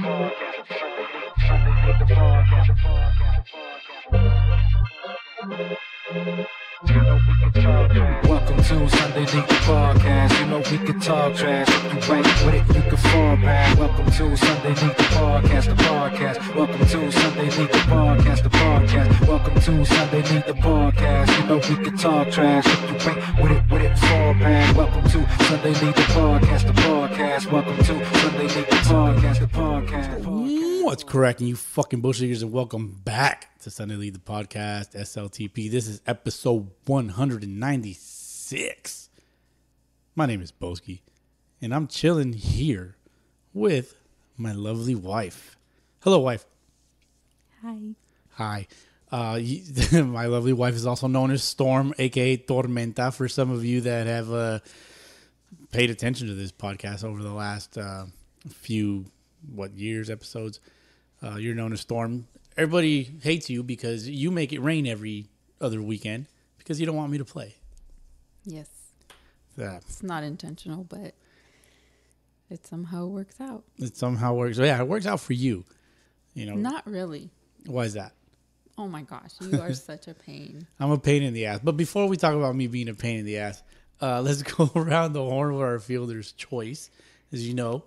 Welcome to Sunday League the Podcast. You know we can talk trash. If you ain't with it, you can fall back. Welcome to Sunday League the Podcast, the podcast. Welcome to Sunday League the Podcast, the podcast. Welcome to Sunday League the Podcast. You know we can talk trash. If you ain't with it, fall back. Welcome to Sunday League the Podcast, the podcast. Welcome to Sunday League the Podcast, the podcast. What's cracking, you fucking bullshitters, and welcome back to Sunday League the Podcast, SLTP. This is episode 196. My name is Bowski, and I'm chilling here with my lovely wife. Hello, wife. Hi. Hi. My lovely wife is also known as Storm, a.k.a. Tormenta, for some of you that have paid attention to this podcast over the last few years, episodes. You're known as Storm. Everybody hates you because you make it rain every other weekend because you don't want me to play. Yes. It's not intentional, but it somehow works out. It somehow works. Yeah, it works out for you. You know. Not really. Why is that? Oh my gosh, you are such a pain. I'm a pain in the ass. But before we talk about me being a pain in the ass, let's go around the horn with our fielder's choice. As you know,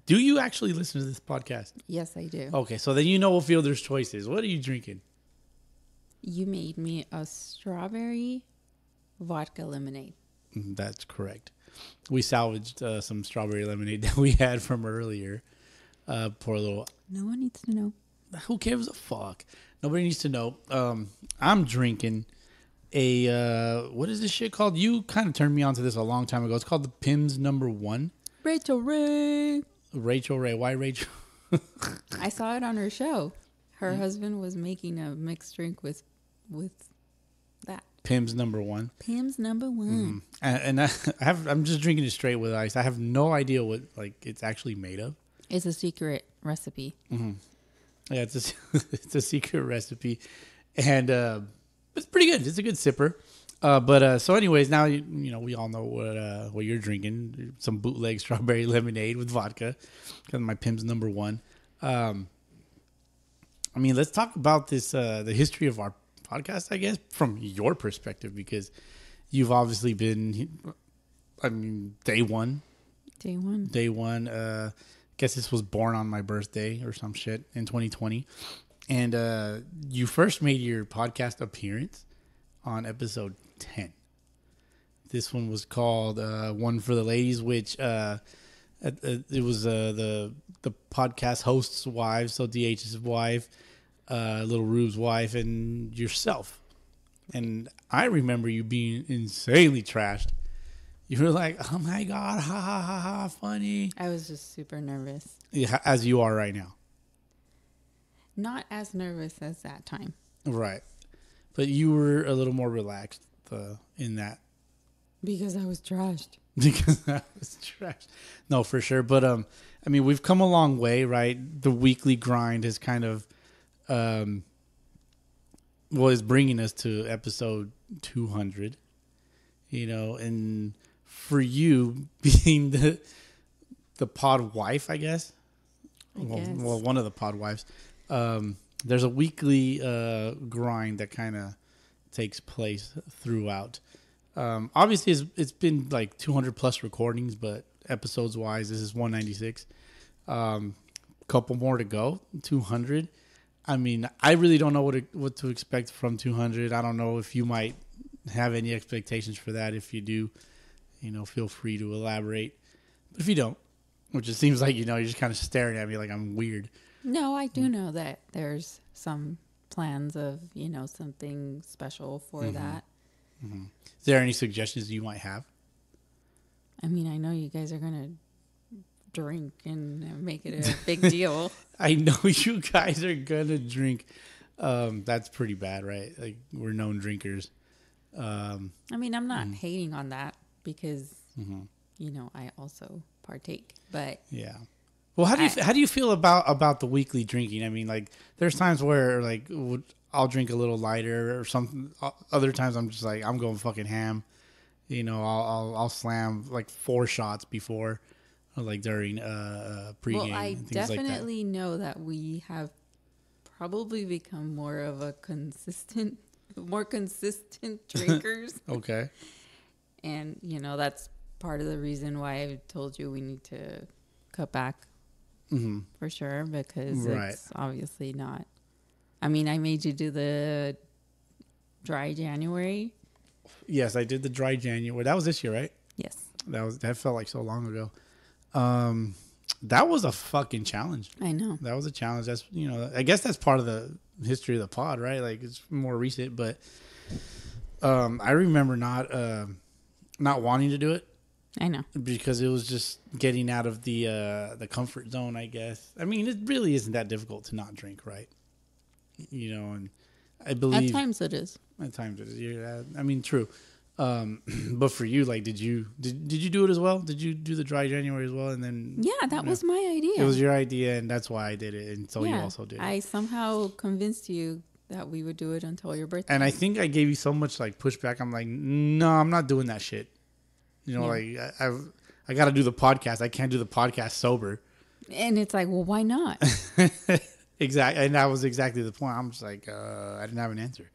do you actually listen to this podcast? Yes, I do. Okay, so then you know what fielder's choice is. What are you drinking? You made me a strawberry vodka lemonade. That's correct. We salvaged some strawberry lemonade that we had from earlier. Poor little... No one needs to know. Who gives a fuck? Nobody needs to know. I'm drinking a... what is this shit called? You kind of turned me on to this a long time ago. It's called the Pimm's Number 1. Rachel Ray. Rachel Ray. Why Rachel? I saw it on her show. Her husband was making a mixed drink with that. Pimm's Number 1. Pimm's Number 1. And I'm just drinking it straight with ice. I have no idea what it's actually made of. It's a secret recipe. Mm-hmm. Yeah, it's a secret recipe, and it's pretty good. It's a good sipper. So anyways, now you know we all know what you're drinking. Some bootleg strawberry lemonade with vodka. Because my Pimm's Number 1. I mean, let's talk about this the history of our podcast, I guess, from your perspective, because you've obviously been, day one. Day one. Guess this was born on my birthday or some shit in 2020. And you first made your podcast appearance on episode 10. This one was called One for the Ladies, which it was the podcast host's wife, so DH's wife, Little Rube's wife, and yourself. And I remember you being insanely trashed. You were like, oh my God, ha ha ha ha, funny. I was just super nervous. Yeah, as you are right now. Not as nervous as that time. Right. But you were a little more relaxed in that. Because I was trashed. Because I was trashed. No, for sure. But, we've come a long way, right? The weekly grind has kind of, is bringing us to episode 200, and for you being the pod wife, I guess. Well, one of the pod wives. There's a weekly grind that kind of takes place throughout. Obviously, it's been like 200 plus recordings, but episodes wise, this is 196. Couple more to go, 200. I mean, I really don't know what to expect from 200. I don't know if you might have any expectations for that. If you do, feel free to elaborate. But if you don't, which it seems like, you're just kind of staring at me like I'm weird. No, I do know that there's some plans of, something special for that. Mm-hmm. Is there any suggestions you might have? I mean, I know you guys are going to drink and make it a big deal. I know you guys are going to drink. That's pretty bad, right? Like, we're known drinkers. I'm not hating on that because, I also partake. But yeah. Well, how do you feel about the weekly drinking? I mean, like, there's times where I'll drink a little lighter or something. Other times I'm just like, I'm going fucking ham. I'll slam like 4 shots before like during pregame. Well, I and things definitely know that we have probably become more consistent drinkers. Okay. And, that's part of the reason why I told you we need to cut back for sure, because it's obviously not. I mean, I made you do the dry January. Yes, I did the dry January. That was this year, right? Yes. That felt like so long ago. That was a fucking challenge. I know. That was a challenge. That's, I guess that's part of the history of the pod, right? Like, it's more recent, but I remember not wanting to do it. I know. Because it was just getting out of the comfort zone, I guess. I mean, it really isn't that difficult to not drink, right? And I believe... At times it is. At times it is. Yeah, I mean, true. But for you, like, did you do it as well? Did you do the dry January as well? And then... Yeah, that was my idea. It was your idea, and that's why I did it, and so you also did it. I somehow convinced you that we would do it until your birthday. And I think I gave you so much, like, pushback. I'm like, no, I'm not doing that shit. Like, I got to do the podcast. I can't do the podcast sober. And it's like, well, why not? Exactly. And that was exactly the point. I'm just like, I didn't have an answer.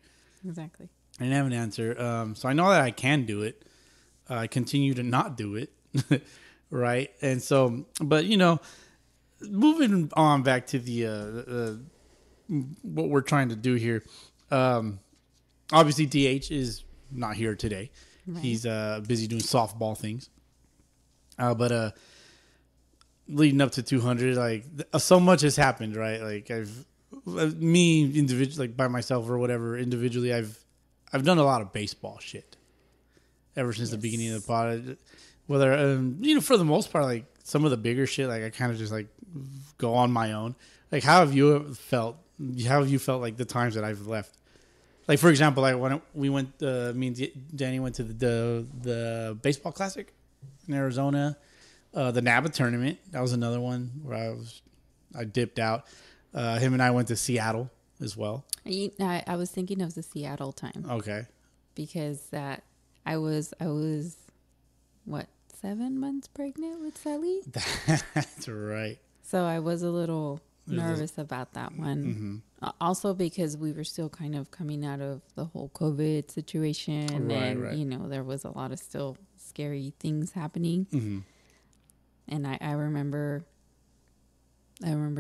Exactly. I didn't have an answer. So I know that I can do it. I continue to not do it. Right. And so, but, moving on back to the what we're trying to do here. Obviously, DH is not here today. Right. He's busy doing softball things. But leading up to 200, like, so much has happened, right? Like, me individually, like by myself or whatever, individually, I've done a lot of baseball shit ever since the beginning of the pod. Whether for the most part, like some of the bigger shit, like I kind of just like go on my own. Like, how have you felt? How have you felt like the times that I've left? Like, for example, like when we went, me and Danny went to the baseball classic in Arizona, the NABA tournament. That was another one where I dipped out. Him and I went to Seattle as well. I was thinking of the Seattle time. Okay. Because I was what, 7 months pregnant with Sally? That's right. So I was a little nervous about that one. Mm-hmm. Also because we were still kind of coming out of the whole COVID situation. Right. There was a lot of still scary things happening. Mm-hmm. And I remember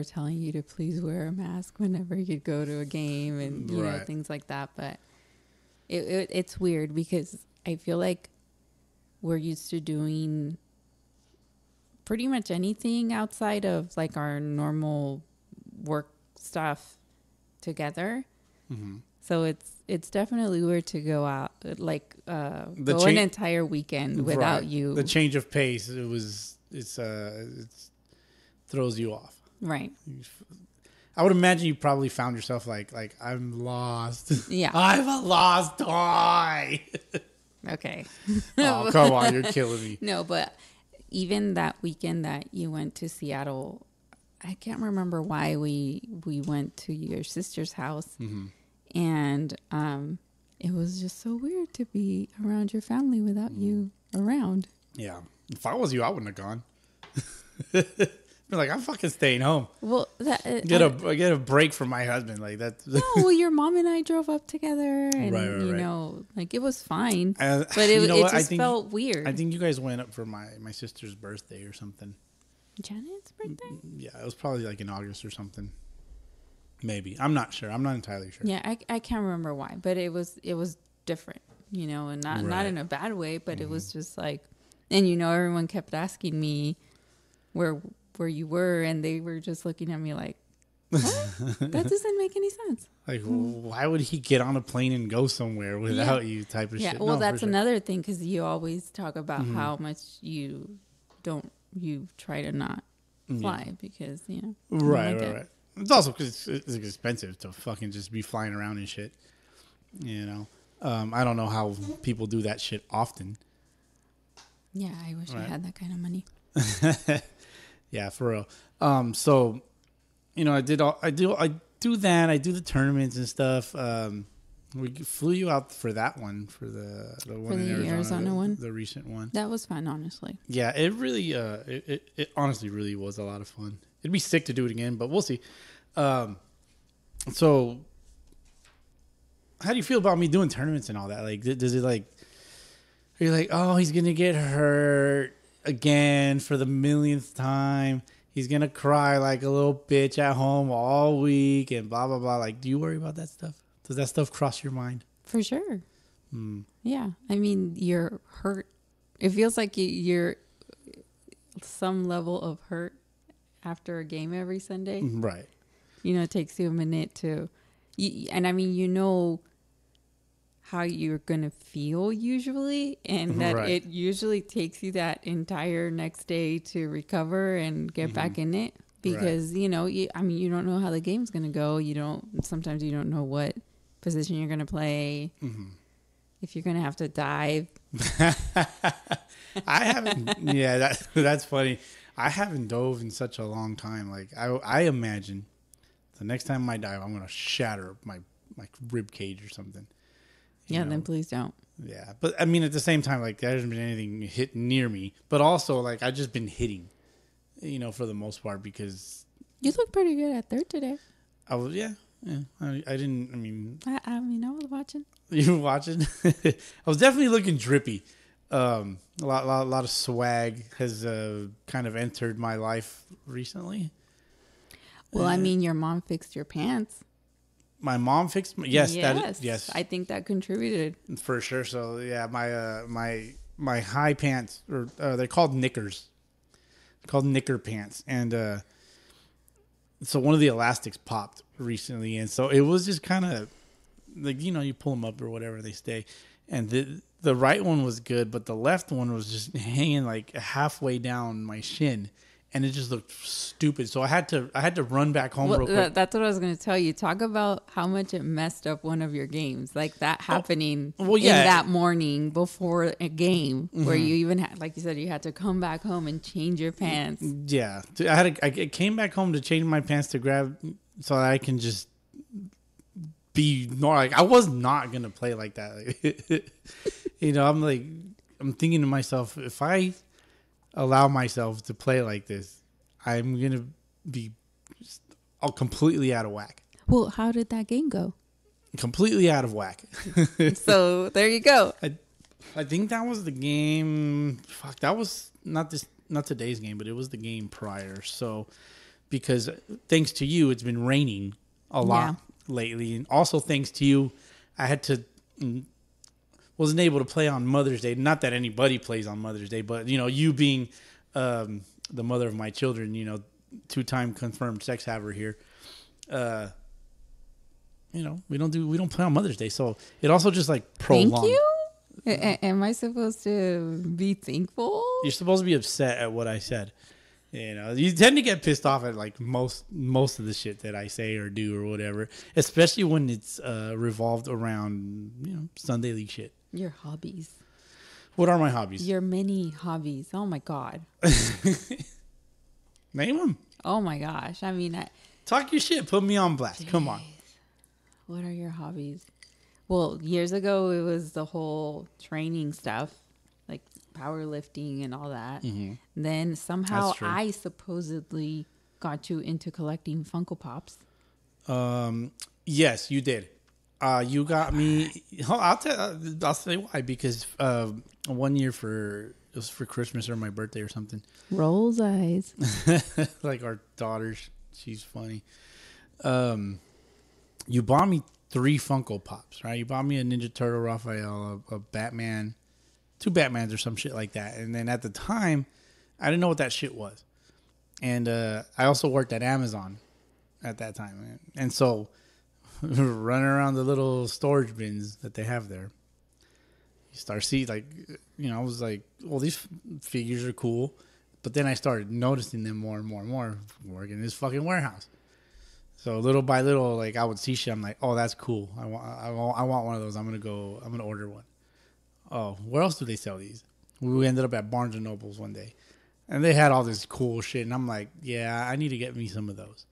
telling you to please wear a mask whenever you'd go to a game and things like that. But it's weird because I feel like we're used to doing pretty much anything outside of like our normal work stuff together. Mm-hmm. So it's definitely weird to go out like go an entire weekend without you. The change of pace, it throws you off. Right. I would imagine you probably found yourself like I'm lost. Yeah. I'm a lost toy. Okay. Oh, come on, you're killing me. No, but even that weekend that you went to Seattle, I can't remember why we went to your sister's house. Mm-hmm. And it was just so weird to be around your family without you around. Yeah. If I was you, I wouldn't have gone. Be like, I'm fucking staying home. Well, get a break from my husband, like that. No, well, your mom and I drove up together, and right. Like it was fine, but it just felt weird. I think you guys went up for my sister's birthday or something. Janet's birthday? Yeah, it was probably like in August or something. Maybe, I'm not sure. I'm not entirely sure. Yeah, I can't remember why, but it was different, and not in a bad way, but it was just like, and everyone kept asking me where you were, and they were just looking at me like, what? That doesn't make any sense. Like, why would he get on a plane and go somewhere without you type of shit? Well, that's another thing, because you always talk about how much you try to not fly because, Right. It's also because it's expensive to fucking just be flying around and shit. I don't know how people do that shit often. Yeah, I wish I had that kind of money. Yeah, for real. So, I do that. I do the tournaments and stuff. We flew you out for that one, for the one in Arizona one, the recent one. That was fun, honestly. Yeah, it really, it honestly really was a lot of fun. It'd be sick to do it again, but we'll see. So, how do you feel about me doing tournaments and all that? Like, does it like, are you like, oh, he's gonna get hurt again for the millionth time? He's gonna cry like a little bitch at home all week and blah blah blah. Like, do you worry about that stuff? Does that stuff cross your mind? For sure. Yeah. I mean, you're hurt. It feels like you're some level of hurt after a game every Sunday. Right. You know, it takes you a minute to... and, I mean, you know how you're going to feel usually. And that it usually takes you that entire next day to recover and get back in it. Because, you know, you don't know how the game's going to go. Sometimes you don't know what position you're going to play, if you're going to have to dive. I haven't. Yeah, that's funny. I haven't dove in such a long time. Like I imagine the next time I dive, I'm going to shatter my rib cage or something. Yeah, then please don't. Yeah, but I mean, at the same time, like there hasn't been anything hit near me. But also, like I've just been hitting, for the most part because you look pretty good at third today. I was, yeah. I didn't. I mean, I was watching. You were watching. I was definitely looking drippy. A lot of swag has kind of entered my life recently. Well, I mean, your mom fixed your pants. My mom fixed. Yes. I think that contributed for sure. So yeah, my high pants, or they're called knickers. They're called knicker pants, and so one of the elastics popped recently, and so it was just kind of like, you pull them up or whatever, they stay, and the right one was good, but the left one was just hanging like halfway down my shin, and it just looked stupid. So I had to run back home real quick. That's what I was going to tell you. Talk about how much it messed up one of your games, like that happening in that morning before a game, where you even had, like you said, you had to come back home and change your pants. Yeah, I came back home to change my pants to grab so that I can just be normal. Like I was not gonna play like that. I'm thinking to myself, if I allow myself to play like this, I'm gonna be all completely out of whack. Well, how did that game go? Completely out of whack. So there you go. I think that was the game. Fuck, that was not today's game, but it was the game prior. So, because thanks to you, it's been raining a lot lately, and also thanks to you, I wasn't able to play on Mother's Day. Not that anybody plays on Mother's Day, but you being the mother of my children, 2-time confirmed sex haver here. We don't play on Mother's Day, so it also just like prolonged. Thank you. Am I supposed to be thankful? You're supposed to be upset at what I said. You tend to get pissed off at like most of the shit that I say or do or whatever, especially when it's revolved around Sunday League shit. Your hobbies. What are my hobbies? Your many hobbies. Oh my god. Name them. Oh my gosh. I mean, talk your shit. Put me on blast. Come on. What are your hobbies? Well, years ago it was the whole training stuff, like powerlifting and all that. Mm-hmm. Then somehow I supposedly got you into collecting Funko Pops. Yes, you did. You got me. I'll say why. Because one year it was for Christmas or my birthday or something. Rolls eyes. Like our daughter, she's funny. You bought me 3 Funko Pops, right? You bought me a Ninja Turtle Raphael, a Batman, 2 Batmans or some shit like that. And then at the time, I didn't know what that shit was. And I also worked at Amazon at that time. And so running around the little storage bins that they have there, you start seeing, like, I was like, well, these figures are cool. But then I started noticing them more and more and more working in this fucking warehouse. So little by little, like I would see shit. I'm like, oh, that's cool. I want one of those. I'm gonna order one. Oh, where else do they sell these? We ended up at Barnes and Nobles one day, and they had all this cool shit. And I'm like, yeah, I need to get me some of those.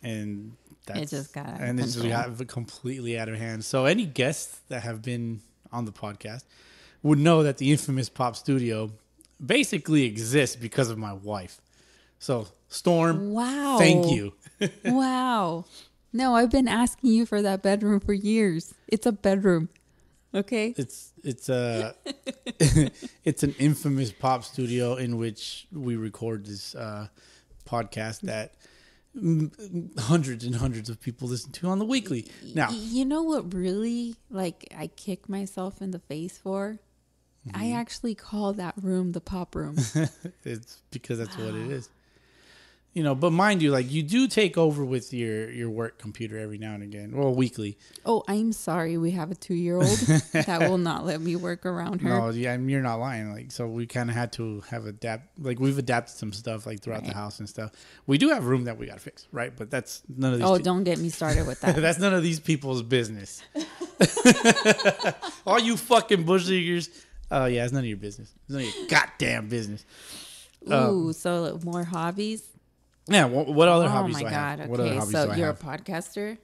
and that's It just got out of and it just control. got completely out of hand. So any guests that have been on the podcast would know that the infamous Pop Studio basically exists because of my wife. So Storm, Wow. thank you. Wow. No, I've been asking you for that bedroom for years. It's a bedroom. Okay. It's a it's an infamous pop studio in which we record this podcast that hundreds and hundreds of people listen to on the weekly. Now, You know what really, like, I kick myself in the face for? I actually call that room the pop room. it's because that's what it is. You know, but mind you, like, you do take over with your work computer every now and again. Well, weekly. Oh, I'm sorry. We have a 2-year-old that will not let me work around her. No, yeah, you're not lying. Like, so we kind of had to have we've adapted some stuff like throughout the house and stuff. We do have a room that we got to fix, right? But that's none of these. Oh, don't get me started with that. That's none of these people's business. All you fucking bush leaguers. Oh, yeah, it's none of your business. It's none of your goddamn business. Ooh, so more hobbies? Yeah, what other hobbies Oh, do my I God. have? What other Okay, hobbies so do I you're a have? podcaster?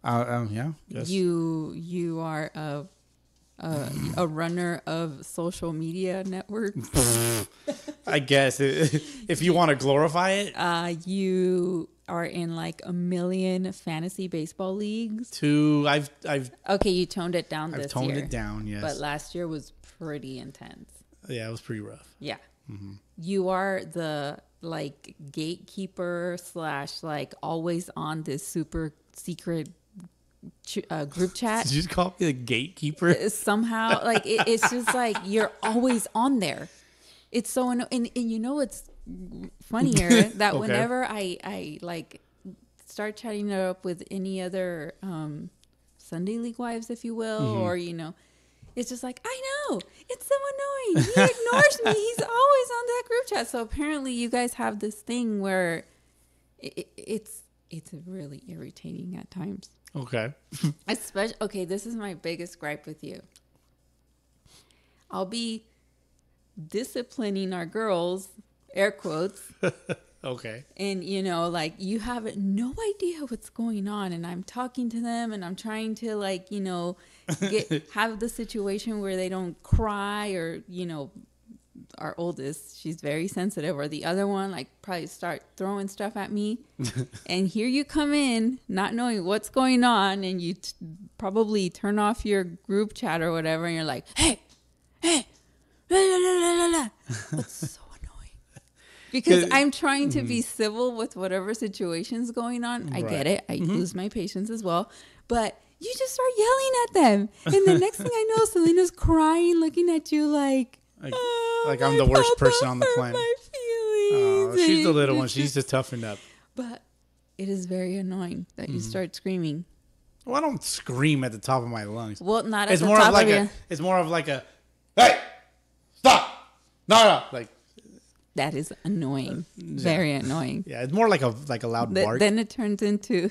Yeah. Yes. You are a runner of social media network. I guess if you want to glorify it. You are in like a million fantasy baseball leagues. I've Okay, you toned it down this toned year. it down. Yes. But last year was pretty intense. Yeah, it was pretty rough. Yeah. You are the like gatekeeper / like always on this super secret group chat. Did you just call me the gatekeeper? Somehow, like it's just like you're always on there. It's so and you know what's funnier that Okay. whenever I like start chatting it up with any other Sunday League wives, if you will, or you know, it's just like I know it's so annoying. He ignores me. He's always on that group chat. So apparently, you guys have this thing where it's really irritating at times. Okay. Especially, okay, this is my biggest gripe with you. I'll be disciplining our girls, air quotes, Okay. and you know, like you have no idea what's going on, and I'm talking to them, and I'm trying to like, you know, have the situation where they don't cry, or you know, our oldest, she's very sensitive, or the other one like probably start throwing stuff at me, and here you come in not knowing what's going on, and you probably turn off your group chat or whatever, and you're like, hey, la, la, la, la, la. That's so annoying because I'm trying to be civil with whatever situation's going on. I get it. I lose my patience as well, but you just start yelling at them, and the next thing I know, Selena's crying, looking at you like Like I'm the worst person on the planet. My Oh, feelings. she's the little one. She needs to toughen up. But it is very annoying that you start screaming. Well, I don't scream at the top of my lungs. Well, not at It's the more top of like of your... it's more of like a hey, stop, no, like That is annoying. Very annoying. yeah, it's more like a loud bark. Then it turns into...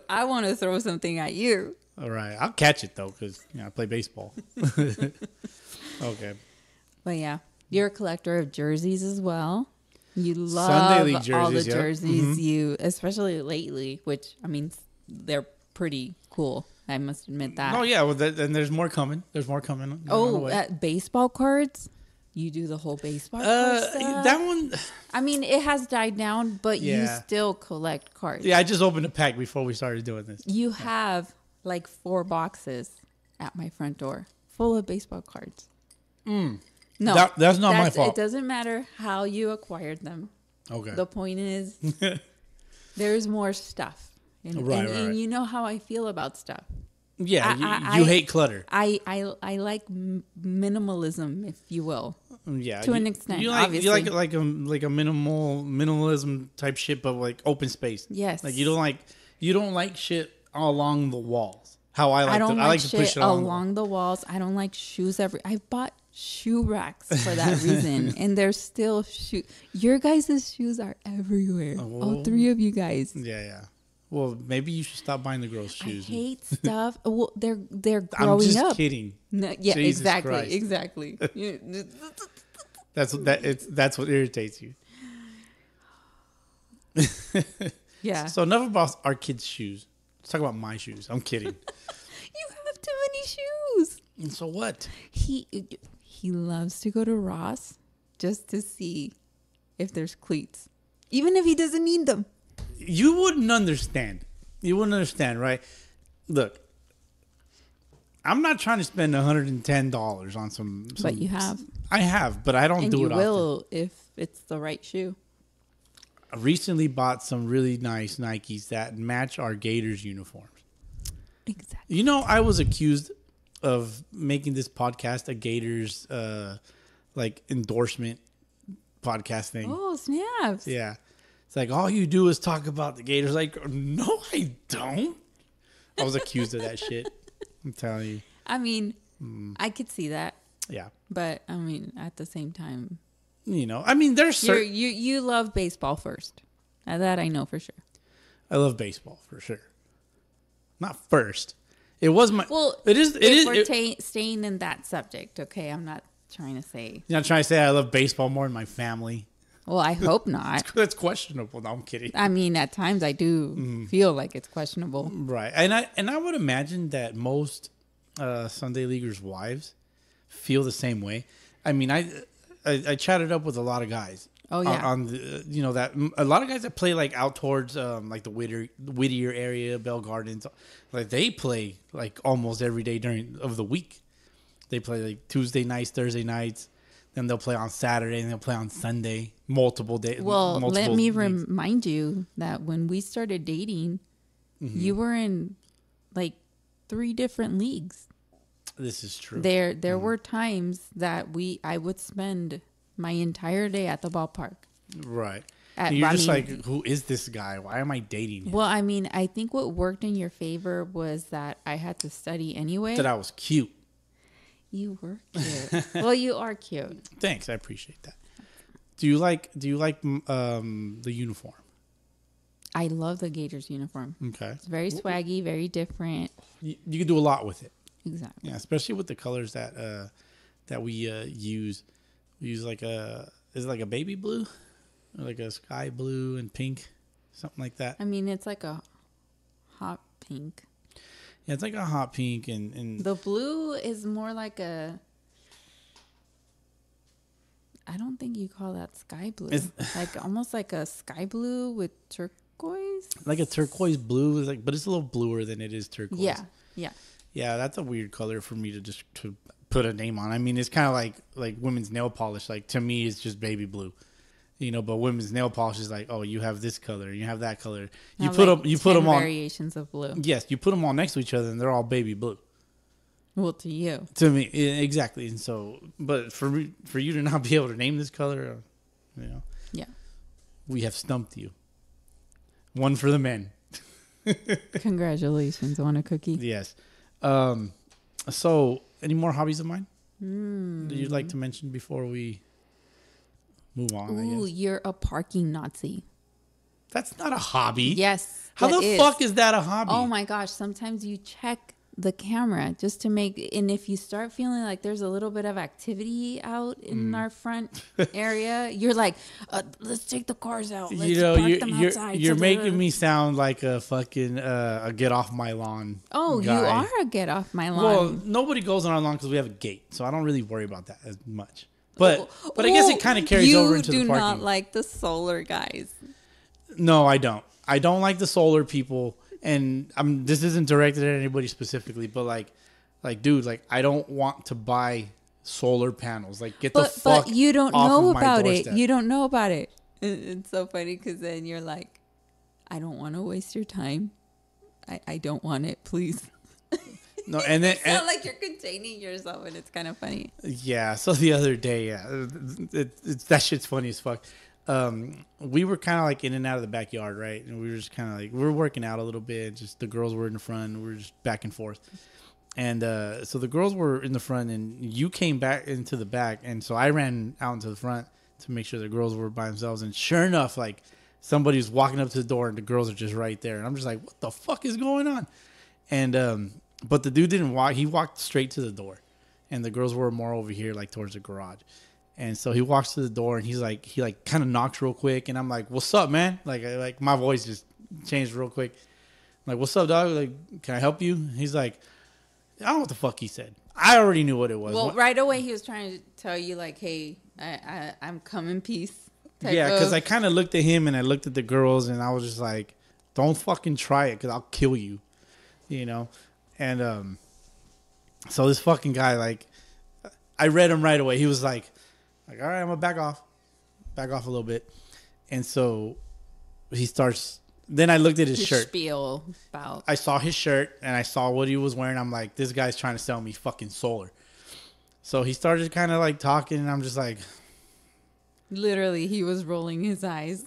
I want to throw something at you. All right, I'll catch it though because I play baseball. Okay. But yeah, you're a collector of jerseys as well. You Sunday love League all the jerseys, yep. jerseys you, especially lately, which I mean, they're pretty cool. I must admit that. Oh yeah, well, and there's more coming. There's more coming. on the Oh, way. baseball cards. You do the whole baseball card stuff? That one. I mean, it has died down, but you Yeah. still collect cards. Yeah, I just opened a pack before we started doing this. You have like 4 boxes at my front door full of baseball cards. No, That's not my fault. It doesn't matter how you acquired them. Okay. The point is, there's more stuff. And, Right. and you know how I feel about stuff. Yeah, you hate clutter. I like minimalism, if you will. Yeah, To an extent, You like obviously. it like a minimalism type shit, but like open space. Yes. Like you don't like shit along the walls. How I like I don't to, like I like to shit push it along. along the walls. I don't like shoes I bought shoe racks for that reason, and there's still shoe. Your guys' shoes are everywhere. All 3 of you guys. Yeah. Well, maybe you should stop buying the girls' I shoes. then. hate stuff. Well, they're growing I'm just up. kidding. No, yeah, Jesus exactly, Christ. exactly. That's what irritates you. Yeah. So enough about our kids' shoes. Let's talk about my shoes. I'm kidding. You have too many shoes. And so what? He loves to go to Ross just to see if there's cleats, even if he doesn't need them. You wouldn't understand. You wouldn't understand, right? Look, I'm not trying to spend $110 on some. But you have. I have, but I don't do it often. And you will if it's the right shoe. I recently bought some really nice Nikes that match our Gators uniforms. Exactly. You know, I was accused of making this podcast a Gators like endorsement podcast thing. Oh, snaps. Yeah. It's like, all you do is talk about the Gators. Like, no, I don't. I was accused of that shit. I'm telling you. I mean, I could see that. Yeah. But, I mean, at the same time. You know, I mean, there's certain... You love baseball first. That I know for sure. I love baseball for sure. Not first. It was my... Well, it is. We're staying in that subject, okay? I'm not trying to say... You're not trying to say I love baseball more than my family. Well, I hope not. That's questionable. No, I'm kidding. I mean, at times I do feel like it's questionable. Right. And I would imagine that most Sunday Leaguers' wives feel the same way. I mean, I chatted up with a lot of guys. Oh, yeah. On the, you know, that a lot of guys that play like out towards like the Whittier area, Bell Gardens, like they play like almost every day during of the week. They play like Tuesday nights, Thursday nights. Then they'll play on Saturday and they'll play on Sunday, multiple days. Well, let me remind you that when we started dating, you were in like 3 different leagues. This is true. There were times that I would spend my entire day at the ballpark. Right. And you're just like, who is this guy? Why am I dating him? Well, I mean, I think what worked in your favor was that I had to study anyway. That I was cute. You were cute. Well, you are cute. Thanks, I appreciate that. Do you like the uniform? I love the Gators uniform. Okay. It's very swaggy, very different. You can do a lot with it. Exactly. Yeah, especially with the colors that we use. We use like is it like a baby blue, or like a sky blue and pink, something like that. I mean, it's like a hot pink. Yeah, it's like a hot pink and the blue is more like a... I don't think you call that sky blue. Like almost like a sky blue with turquoise. Like a turquoise blue, but it's a little bluer than it is turquoise. Yeah. Yeah, that's a weird color for me to put a name on. I mean, it's kind of like women's nail polish. Like to me, it's just baby blue. You know, but women's nail polish is like, oh, you have this color, you have that color. You put them on variations of blue. Yes, you put them all next to each other, and they're all baby blue. Well, to you, to me, exactly. And so, but for you to not be able to name this color, you know, yeah, we have stumped you. One for the men. Congratulations on a cookie. Yes. So, any more hobbies of mine that you'd like to mention before we move on? Ooh, you're a parking Nazi. That's not a hobby. Yes. How the fuck is that a hobby? Oh my gosh. Sometimes you check the camera just to make, and if you start feeling like there's a little bit of activity out in our front area, you're like, let's take the cars out. Let's park them outside. You're making me sound like a fucking a get off my lawn. Oh, guy. You are a get off my lawn. Well, nobody goes on our lawn because we have a gate, so I don't really worry about that as much. But I guess it kind of carries over into the parking. You do not like the solar guys. No, I don't. I don't like the solar people. And this isn't directed at anybody specifically, but like, dude, like I don't want to buy solar panels. Like, get the fuck. But you don't know about it. Doorstep. You don't know about it. It's so funny because then you're like, I don't want to waste your time. I don't want it, please. No, and then you sound like you're containing yourself, and it's kind of funny. Yeah. So the other day, that shit's funny as fuck. We were kind of like in and out of the backyard, right? And we were just kind of like, we were working out a little bit. Just the girls were in the front. We were just back and forth. And so the girls were in the front and you came back into the back. And so I ran out into the front to make sure the girls were by themselves. And sure enough, like somebody's walking up to the door and the girls are just right there. And I'm just like, what the fuck is going on? And, but the dude didn't walk. He walked straight to the door and the girls were more over here, like towards the garage. And so he walks to the door and he like kind of knocks real quick. And I'm like, what's up, man? Like my voice just changed real quick. I'm like, what's up, dog? Like, can I help you? He's like, I don't know what the fuck he said. I already knew what it was. Well, right away he was trying to tell you like, hey, I'm coming in peace. Yeah, because I kind of looked at him and I looked at the girls and I was just like, don't fucking try it because I'll kill you, you know? And so this fucking guy, like, I read him right away. He was like, all right, I'm going to back off a little bit. And so he starts, then I looked at his shirt. Spiel about. I saw his shirt and I saw what he was wearing. I'm like, this guy's trying to sell me fucking solar. So he started kind of like talking and I'm just like, literally, he was rolling his eyes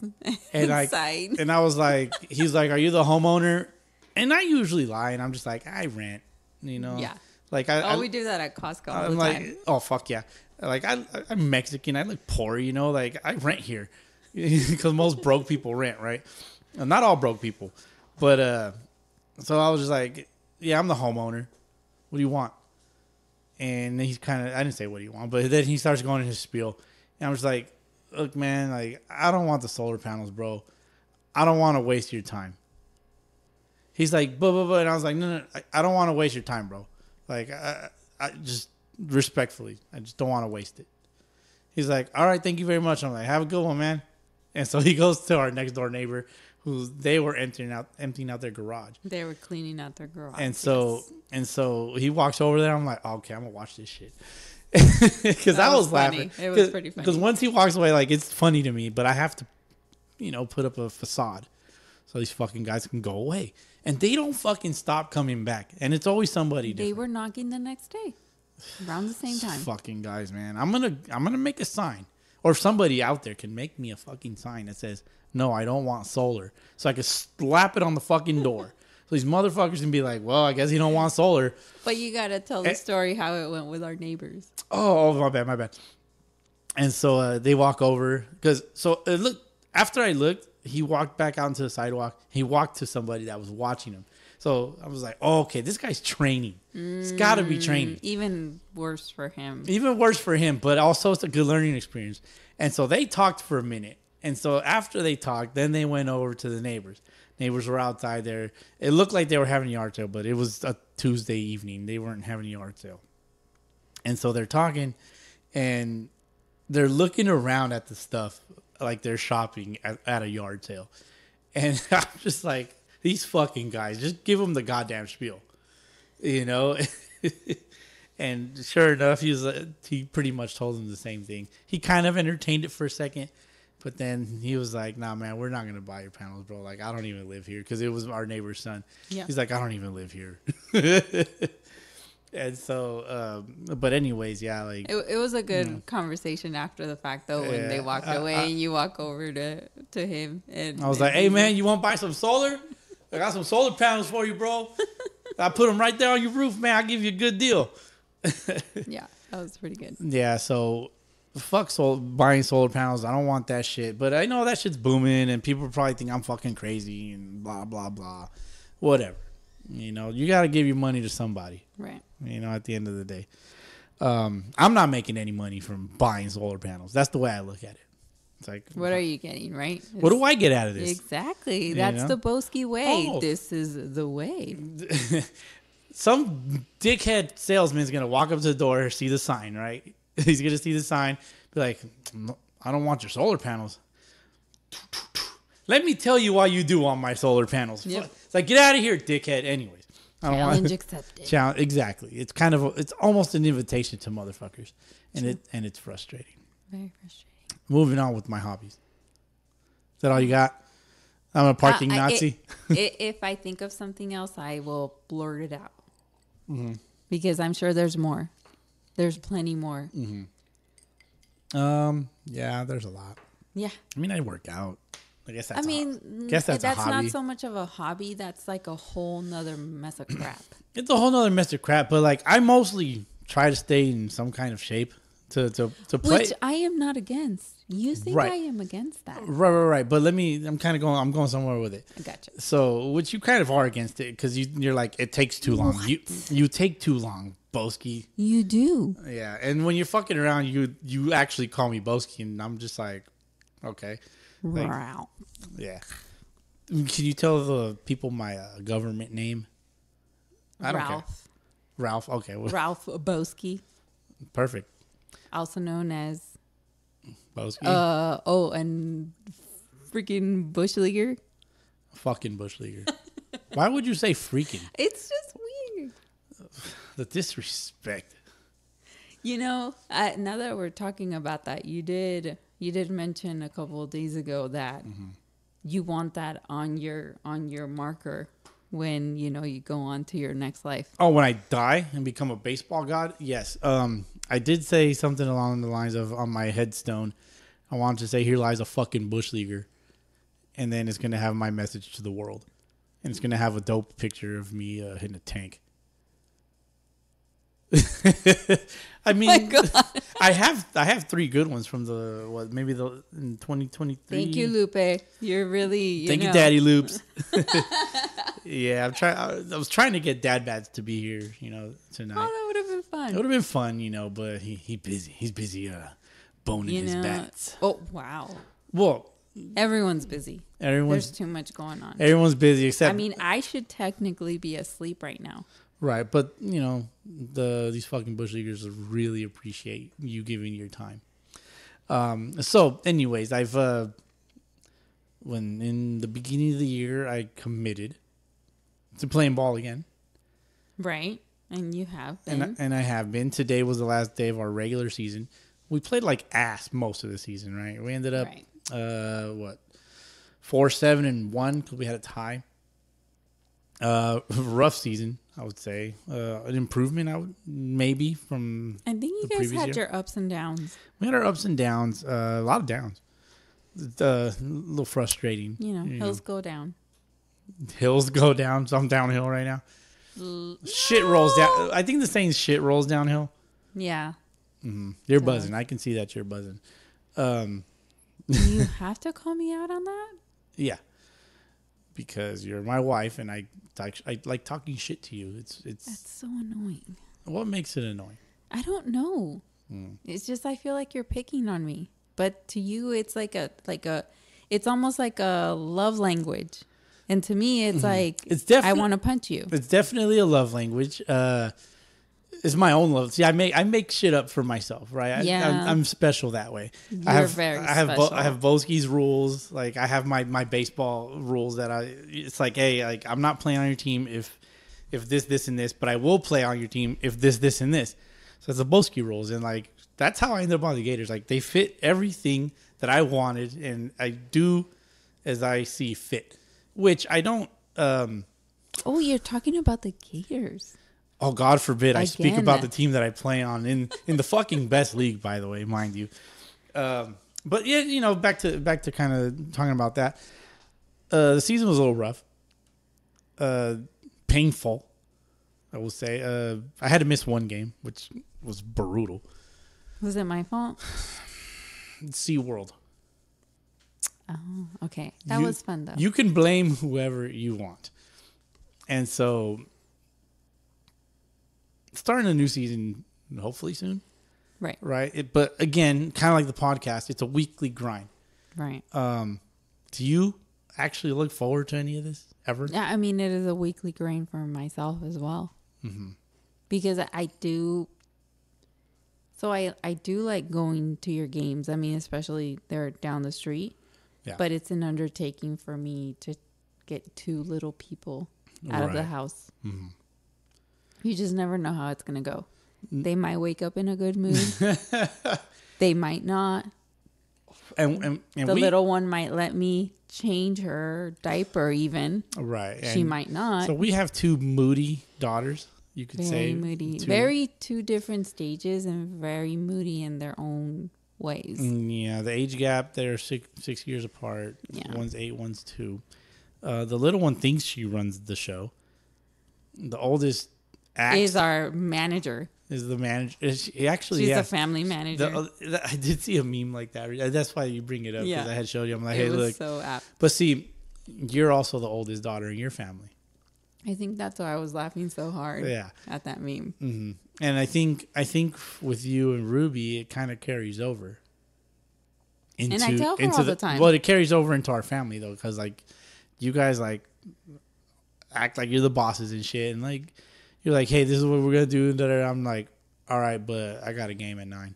and I was like, he's like, are you the homeowner? And I usually lie, and I'm just like, I rent, you know? Yeah. Like we do that at Costco all I'm the like, time. oh, fuck yeah. Like, I'm Mexican. I look poor, you know? Like, I rent here. Because most broke people rent, right? Not all broke people. But, so I was just like, yeah, I'm the homeowner. What do you want? And he's kind of, I didn't say what do you want, but then he starts going in his spiel. And I'm just like, look, man, like, I don't want the solar panels, bro. I don't want to waste your time. He's like, blah, blah, blah. And I was like, no, I don't want to waste your time, bro. Like, I just respectfully, I just don't want to waste it. He's like, all right, thank you very much. I'm like, have a good one, man. And so he goes to our next door neighbor who they were emptying out their garage. They were cleaning out their garage. And so he walks over there. I'm like, oh, okay, I'm going to watch this shit. Because I was laughing. It was pretty funny. Because once he walks away, like, it's funny to me, but I have to, you know, put up a facade so these fucking guys can go away. And they don't fucking stop coming back. And it's always somebody different. They were knocking the next day around the same time. Fucking guys, man. I'm gonna make a sign. Or somebody out there can make me a fucking sign that says, no, I don't want solar. So I can slap it on the fucking door. So these motherfuckers can be like, well, I guess you don't want solar. But you got to tell the story how it went with our neighbors. Oh, my bad. And so they walk over. After I looked, he walked back out into the sidewalk. He walked to somebody that was watching him. So I was like, oh, okay, this guy's training. It's got to be training. Even worse for him. But also it's a good learning experience. And so they talked for a minute. And so after they talked, then they went over to the neighbors. Neighbors were outside there. It looked like they were having a yard sale, but it was a Tuesday evening. They weren't having a yard sale. And so they're talking, and they're looking around at the stuff like they're shopping at a yard sale. And I'm just like, these fucking guys, just give them the goddamn spiel, you know? And sure enough, he pretty much told them the same thing. He kind of entertained it for a second, but then he was like, nah, man, we're not going to buy your panels, bro. Like, I don't even live here, because it was our neighbor's son. Yeah. He's like, I don't even live here. And so, but anyways, yeah, like it was a good conversation after the fact, though, when they walked away and you walk over to him. And I was like, hey, man, you want to buy some solar? I got some solar panels for you, bro. I put them right there on your roof, man. I'll give you a good deal. Yeah, that was pretty good. Yeah, so fuck buying solar panels. I don't want that shit. But I know that shit's booming, and people probably think I'm fucking crazy and blah, blah, blah. Whatever. You know, you got to give your money to somebody. Right. You know, at the end of the day. I'm not making any money from buying solar panels. That's the way I look at it. It's like, what are you getting, right? What do I get out of this? Exactly. That's the Bowski way. Oh. This is the way. Some dickhead salesman's going to walk up to the door, see the sign, right? He's going to see the sign, be like, I don't want your solar panels. Let me tell you why you do want my solar panels. Yep. It's like, get out of here, dickhead. Anyways. Challenge accepted. Exactly. It's almost an invitation to motherfuckers. And it's frustrating. Very frustrating. Moving on with my hobbies. Is that all you got? I'm a parking Nazi. If I think of something else, I will blurt it out. Mm-hmm. Because I'm sure there's more. There's plenty more. Mm-hmm. Yeah, there's a lot. Yeah. I mean, I work out. I guess that's that's a hobby. not so much of a hobby. That's like a whole nother mess of crap. It's a whole nother mess of crap. But like, I mostly try to stay in some kind of shape to play. Which I am not against. You think I am against that? Right. But I'm going somewhere with it. I gotcha. So, which you kind of are against it because you're like, it takes too long. You take too long. Bowski. You do. Yeah, and when you're fucking around, you actually call me Bowski, and I'm just like, okay. Like, Ralph. yeah. Can you tell the people my government name? I don't care. Ralph. Okay. Well, Ralph Bowski. Perfect. Also known as Bowski. And freaking bush leaguer. Fucking bush leaguer. Why would you say freaking? It's just weird. The disrespect. You know, now that we're talking about that, you did mention a couple of days ago that you want that on your marker when you go on to your next life. Oh, when I die and become a baseball god? Yes. I did say something along the lines of on my headstone. I wanted to say, "Here lies a fucking bush leaguer," and then it's gonna have my message to the world, and it's gonna have a dope picture of me hitting a tank. I mean, I have 3 good ones from in 2023. Thank you, Lupe. You're really Thank you, Daddy Loops. Yeah, I was trying to get Dad Bats to be here, tonight. Oh, that would have been fun. It would have been fun, but he's busy. He's busy boning his bats. Oh, wow. Well, everyone's busy. There's too much going on. Everyone's busy except. I mean, I should technically be asleep right now. Right, but these fucking bush leaguers really appreciate you giving your time. So, anyways, when in the beginning of the year I committed to playing ball again. Right, and you have been. And I have been. Today was the last day of our regular season. We played like ass most of the season, right? We ended up 4-7-1 because we had a tie. Rough season, I would say. An improvement, maybe from. I think you guys had your ups and downs. We had our ups and downs. A lot of downs. A little frustrating. Hills go down. Hills go down. So I'm downhill right now. Shit rolls down. I think the saying "shit rolls downhill." Yeah. Mm-hmm. You're buzzing. I can see that you're buzzing. You have to call me out on that? Yeah. Because you're my wife, and I like talking shit to you. It's That's so annoying. What makes it annoying? I don't know. It's just I feel like you're picking on me, but to you, it's it's almost like a love language, and to me, it's like I want to punch you. It's definitely a love language. It's my own love. See, I make shit up for myself, right? Yeah. I'm special that way. You're very special. I have Bowski's rules. Like I have my baseball rules that it's like, hey, like I'm not playing on your team if this and this, but I will play on your team if this and this. So it's the Bowski rules, and like that's how I ended up on the Gators. Like they fit everything that I wanted, and I do as I see fit, which I don't. Oh, you're talking about the Gators. Oh, God forbid I speak about the team that I play on in the fucking best league, by the way, mind you. But yeah, back to kind of talking about that. The season was a little rough, painful, I will say. I had to miss one game, which was brutal. Was it my fault? SeaWorld. Oh, okay. That was fun, though. You can blame whoever you want. And so, starting a new season, hopefully soon. Right. Right. But again, kind of like the podcast, it's a weekly grind. Right. Do you actually look forward to any of this ever? Yeah, I mean, it is a weekly grind for myself as well. Mm-hmm. Because I do. So I do like going to your games. I mean, especially they're down the street. Yeah. But it's an undertaking for me to get 2 little people out of the house. Mm-hmm. You just never know how it's going to go. They might wake up in a good mood. They might not. And the little one might let me change her diaper even. Right. She might not. So we have 2 moody daughters, you could say. Very moody. Very 2 different stages and very moody in their own ways. Yeah. The age gap, they're 6 years apart. Yeah. One's 8, one's 2. The little one thinks she runs the show. The oldest is our manager. Is the manager? She's the family manager. I did see a meme like that. That's why you bring it up, because I had showed you. I'm like, hey, look. So apt. But see, you're also the oldest daughter in your family. I think that's why I was laughing so hard. At that meme. Mm-hmm. And I think with you and Ruby, it kind of carries over. And I tell her all the time. Well, it carries over into our family though, because like you guys like act like you're the bosses and shit, and like you're like, hey, this is what we're gonna do. And I'm like, all right, but I got a game at 9.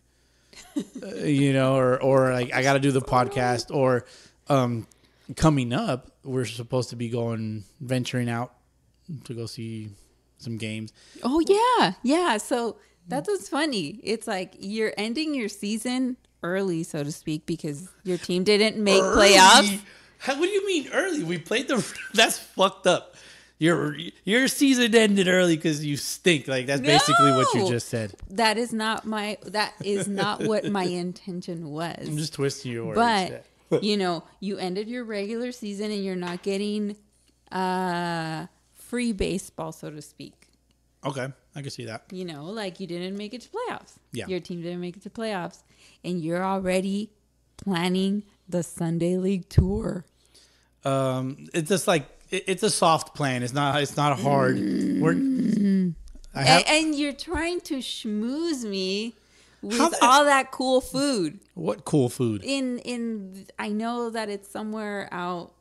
You know, or like I got to do the podcast, or coming up, we're supposed to be venturing out to go see some games. Oh yeah. So that's what's funny. It's like you're ending your season early, so to speak, because your team didn't make playoffs. What do you mean early? We played that's fucked up. Your season ended early because you stink. Like that's basically what you just said. That is not what my intention was. I'm just twisting your words. But you ended your regular season and you're not getting free baseball, so to speak. Okay, I can see that. Like you didn't make it to playoffs. Yeah. Your team didn't make it to playoffs. And you're already planning the Sunday League tour. It's just like it's a soft plan. It's not hard. And you're trying to schmooze me with all that cool food. What cool food? I know that it's somewhere out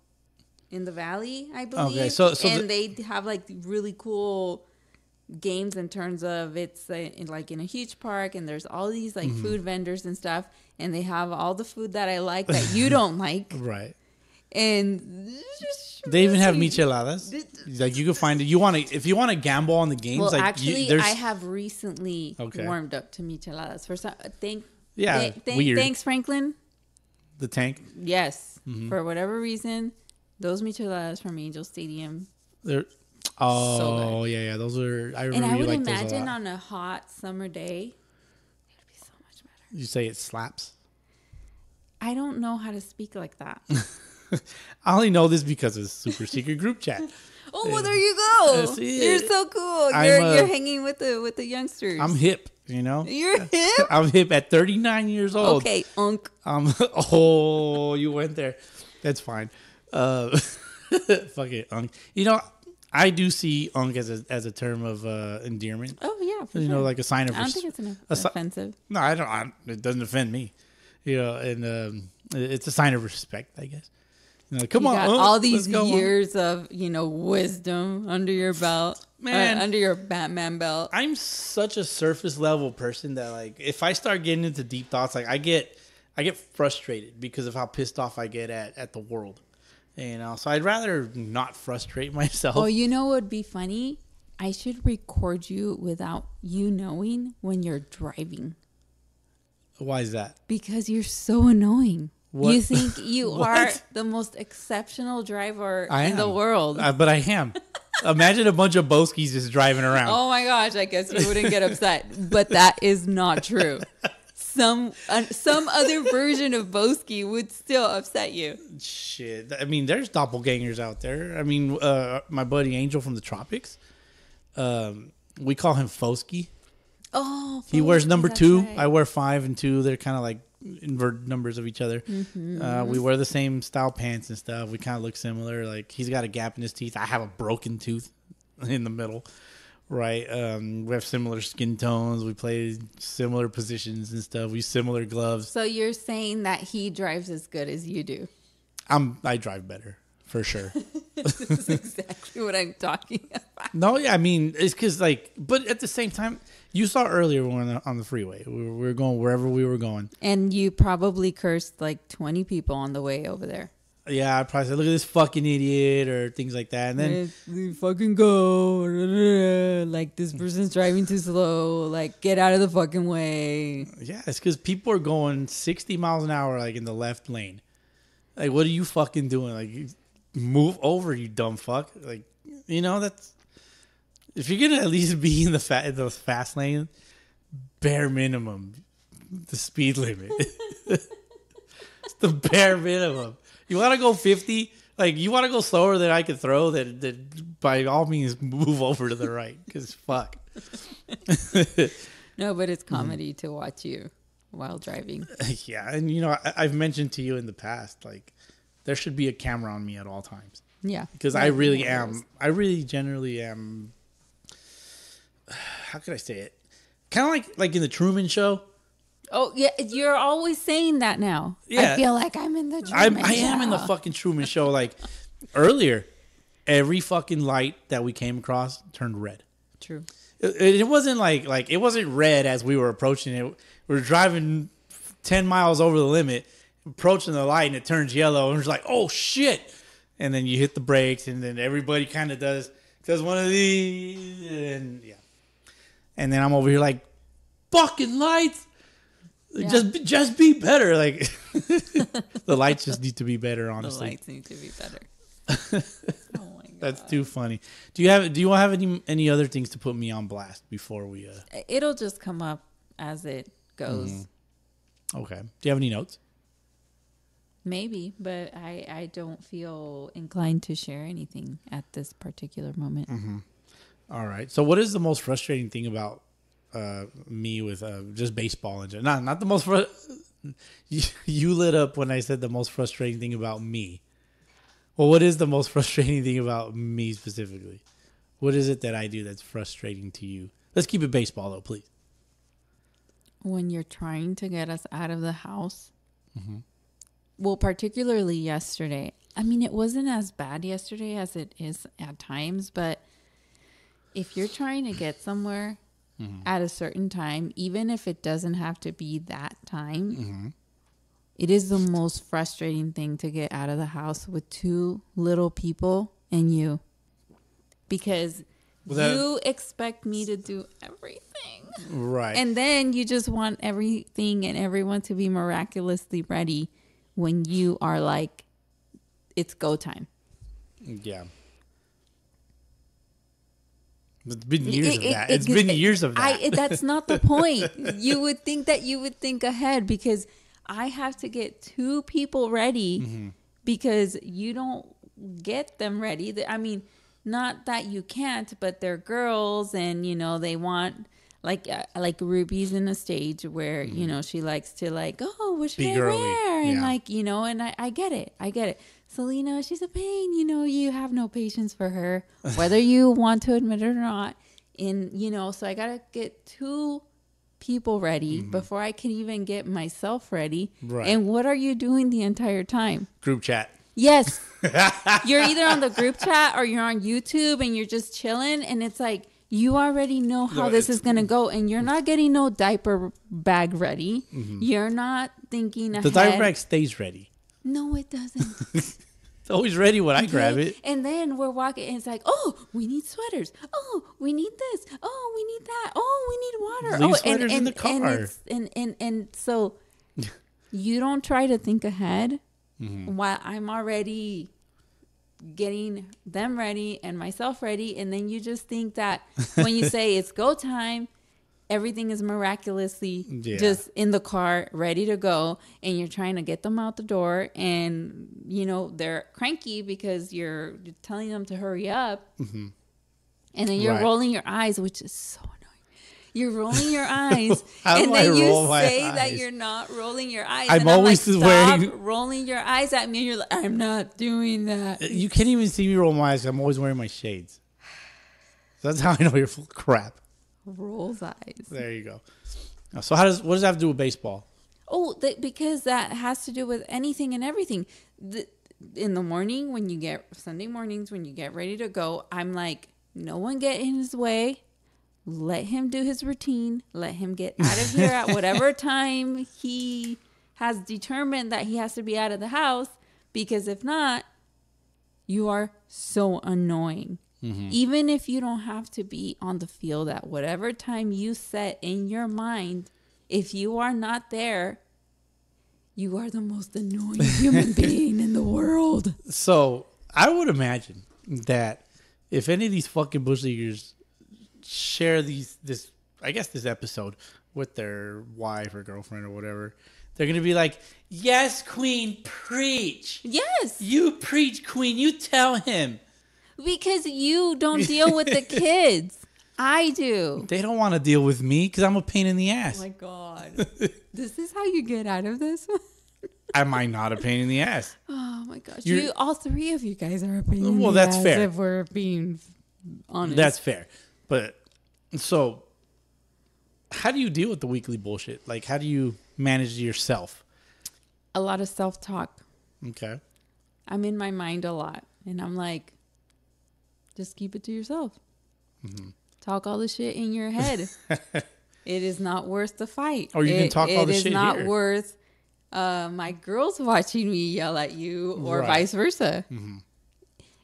in the valley, I believe. Okay, so they have like really cool games in terms of it's like in a huge park, and there's all these like food vendors and stuff, and they have all the food that I like that you don't like. Right. And they even have micheladas. Like you can find it. If you want to gamble on the games. Well, like actually, I have recently warmed up to micheladas for some. Weird. Thanks, Franklin. The tank. Yes, for whatever reason, those micheladas from Angel Stadium. They're so good. Yeah. Those are. I remember. And I would like imagine on a hot summer day, it'd be so much better. You say it slaps. I don't know how to speak like that. I only know this because of super secret group chat. Oh, well, there you go. You're so cool. You're hanging with the youngsters. I'm hip, You're hip? I'm hip at 39 years old. Okay, unk. You went there. That's fine. Fuck it, unk. I do see unk as a term of endearment. Oh, yeah, for sure. like a sign of... I don't think it's offensive. No, I don't. It doesn't offend me. And it's a sign of respect, I guess. Come on, got all these years of wisdom under your belt, under your Batman belt. I'm such a surface level person that like if I start getting into deep thoughts, like I get frustrated because of how pissed off I get at the world. So I'd rather not frustrate myself. Oh, what would be funny? I should record you without you knowing when you're driving. Why is that? Because you're so annoying. What? You think you are the most exceptional driver in the world. But I am. Imagine a bunch of Bowskis just driving around. Oh my gosh, I guess you wouldn't get upset. But that is not true. Some other version of Bowski would still upset you. Shit. I mean, there's doppelgangers out there. I mean, my buddy Angel from the tropics, we call him Fosky. Oh, he wears number 2. Right. I wear 5 and 2. They're kind of like inverted numbers of each other. We wear the same style pants and stuff. We kind of look similar. Like he's got a gap in his teeth. I have a broken tooth in the middle. Right. We have similar skin tones. We play similar positions and stuff. We use similar gloves. So you're saying that he drives as good as you do? I drive better for sure. This is exactly what I'm talking about. No, yeah, I mean, it's because but at the same time, you saw earlier when we were on the freeway. We were going wherever we were going. And you probably cursed like 20 people on the way over there. Yeah, I probably said, look at this fucking idiot or things like that. And then you fucking go. Like this person's driving too slow. Like get out of the fucking way. Yeah, it's because people are going 60 miles an hour like in the left lane. Like, what are you fucking doing? Like, move over, you dumb fuck. Like, that's... If you're going to at least be in the fast lane, bare minimum, the speed limit. It's the bare minimum. You want to go 50? Like, you want to go slower than I could throw? Then by all means, move over to the right. Because fuck. No, but it's comedy to watch you while driving. Yeah, and I've mentioned to you in the past, like, there should be a camera on me at all times. Yeah. Because I really generally am... How could I say it? kind of like in the Truman Show. Oh yeah, you're always saying that now. Yeah. I feel like I'm in the Truman I am in the fucking Truman Show. Like earlier, every fucking light that we came across turned red. True. It wasn't like it wasn't red as we were approaching it. We were driving 10 miles over the limit, approaching the light, and it turns yellow, and we're like, oh shit! And then you hit the brakes, and then everybody kind of does one of these, and yeah. And then I'm over here like, fucking lights. Yeah. Just be better. Like the lights just need to be better, honestly. The lights need to be better. Oh my god. That's too funny. Do you have any other things to put me on blast before we It'll just come up as it goes. Mm-hmm. Okay. Do you have any notes? Maybe, but I don't feel inclined to share anything at this particular moment. Mm-hmm. All right. So what is the most frustrating thing about me with just baseball and not the most you lit up when I said the most frustrating thing about me. Well, what is the most frustrating thing about me specifically? What is it that I do that's frustrating to you? Let's keep it baseball though, please. When you're trying to get us out of the house, mm-hmm. Well, particularly yesterday. I mean, it wasn't as bad yesterday as it is at times, but if you're trying to get somewhere mm-hmm. at a certain time, even if it doesn't have to be that time, mm-hmm. It is the most frustrating thing to get out of the house with two little people and you. Because you expect me to do everything. Right. And then you just want everything and everyone to be miraculously ready when you are like, it's go time. Yeah. It's been years of that. It's been years of that. That's not the point. You would think that you would think ahead because I have to get two people ready mm-hmm. because you don't get them ready. I mean, not that you can't, but they're girls and, you know, they want... Like Ruby's in a stage where, you know, she likes to like, oh, what should I wear? And like, you know, and I get it. Selena, she's a pain. You know, you have no patience for her, whether you want to admit it or not. And, you know, so I got to get two people ready mm-hmm. before I can even get myself ready. Right. And what are you doing the entire time? Group chat. Yes. You're either on the group chat or you're on YouTube and you're just chilling. And it's like, you already know how this is going to go, and you're not getting no diaper bag ready. Mm-hmm. You're not thinking ahead. The diaper bag stays ready. No, it doesn't. It's always ready when I grab it. And then we're walking, and it's like, oh, we need sweaters. Oh, we need this. Oh, we need that. Oh, we need water. Leave sweaters in the car. And so you don't try to think ahead mm-hmm. while I'm already getting them ready and myself ready, and then you just think that when you say it's go time, everything is miraculously just in the car ready to go, and you're trying to get them out the door, and you know they're cranky because you're telling them to hurry up mm-hmm. and then you're rolling your eyes, which is so annoying. You're rolling your eyes, and then you say that you're not rolling your eyes. I'm always like, stop rolling your eyes at me. And you're like, I'm not doing that. You can't even see me roll my eyes. I'm always wearing my shades. So that's how I know you're full of crap. Rolls eyes. There you go. So what does that have to do with baseball? Oh, because that has to do with anything and everything. In the morning, Sunday mornings, when you get ready to go, I'm like, no one get in his way. Let him do his routine. Let him get out of here at whatever time he has determined that he has to be out of the house. Because if not, you are so annoying. Mm-hmm. Even if you don't have to be on the field at whatever time you set in your mind, if you are not there, you are the most annoying human being in the world. So I would imagine that if any of these fucking bush leaguers share this episode with their wife or girlfriend or whatever, they're gonna be like, yes, queen, preach. Yes, you preach, queen. You tell him, because you don't deal with the kids. I do. They don't want to deal with me because I'm a pain in the ass. Oh my god. This is how you get out of this. Am I not a pain in the ass? Oh my gosh, all three of you guys are a pain in the ass. Well, that's fair. If we're being honest, that's fair. But so how do you deal with the weekly bullshit? Like, how do you manage yourself? A lot of self-talk. Okay. I'm in my mind a lot. And I'm like, just keep it to yourself. Mm-hmm. Talk all the shit in your head. It is not worth the fight. Or you can talk all the shit here. It is not worth my girls watching me yell at you or vice versa. Mm-hmm.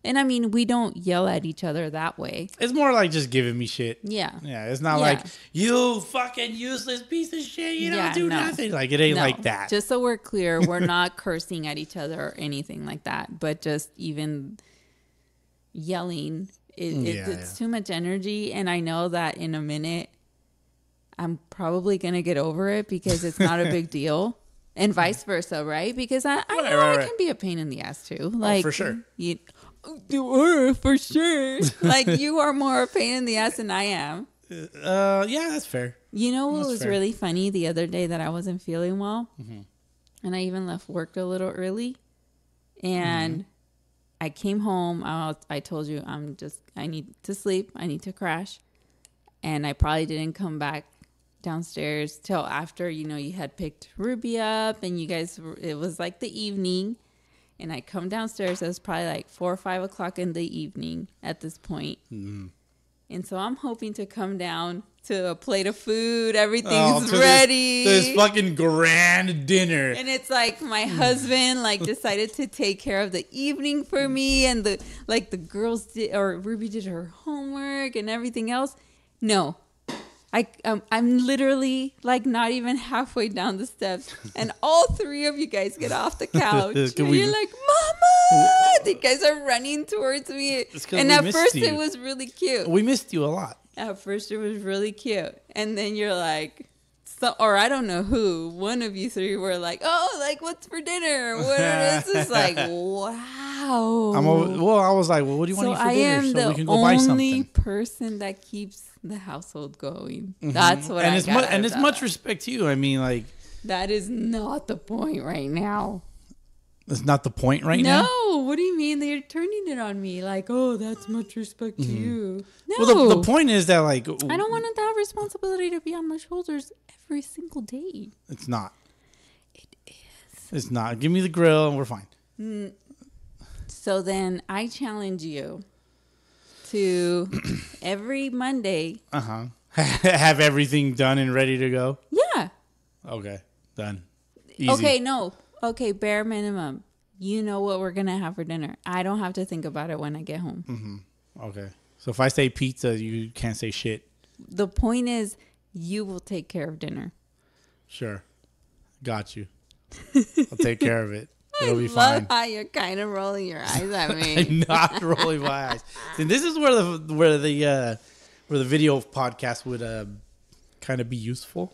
And I mean, we don't yell at each other that way. It's more like just giving me shit. Yeah. Yeah. It's not like, you fucking useless piece of shit. You don't do nothing. Like, it ain't like that. Just so we're clear, we're not cursing at each other or anything like that. But just even yelling, it's too much energy. And I know that in a minute, I'm probably going to get over it because it's not a big deal. And vice versa, right? Because I know I can be a pain in the ass too. Like, for sure. You are, for sure. Like, you are more a pain in the ass than I am. Yeah, that's fair. You know what was really funny the other day that I wasn't feeling well? Mm-hmm. And I even left work a little early. And I came home. I told you, I need to sleep. I need to crash. And I probably didn't come back downstairs till after, you had picked Ruby up and you guys, it was like the evening. And I come downstairs. It was probably like 4 or 5 o'clock in the evening at this point. Mm. And so I'm hoping to come down to a plate of food. Everything's ready. This fucking grand dinner. And it's like my husband decided to take care of the evening for me. And the girls did, or Ruby did her homework and everything else. No. I'm literally not even halfway down the steps, and all three of you guys get off the couch. And you're like, Mama! The guys are running towards me. And at first it was really cute. We missed you a lot. At first it was really cute. And then you're like, or I don't know who, one of you three were like, oh, what's for dinner? What is this? Like, wow. I was like, well, what do you want to eat for dinner? So we can go buy something. I am the only person that keeps the household going. Mm-hmm. That's what I got. And it's much respect to you. I mean, that is not the point right now. That's not the point right now? No. What do you mean? They're turning it on me like, oh, that's much respect to you. No. Well, the point is that, I don't want that responsibility to be on my shoulders every single day. It's not. It is. It's not. Give me the grill and we're fine. So then I challenge you to every Monday. Have everything done and ready to go? Yeah. Okay. Done. Easy. Okay, no. Okay, bare minimum. You know what we're going to have for dinner. I don't have to think about it when I get home. Mm-hmm. Okay. So if I say pizza, you can't say shit. The point is, you will take care of dinner. Sure. Got you. I'll take care of it. It'll be fine. I love how you're kind of rolling your eyes at me. I'm not rolling my eyes. And this is where the video podcast would kind of be useful.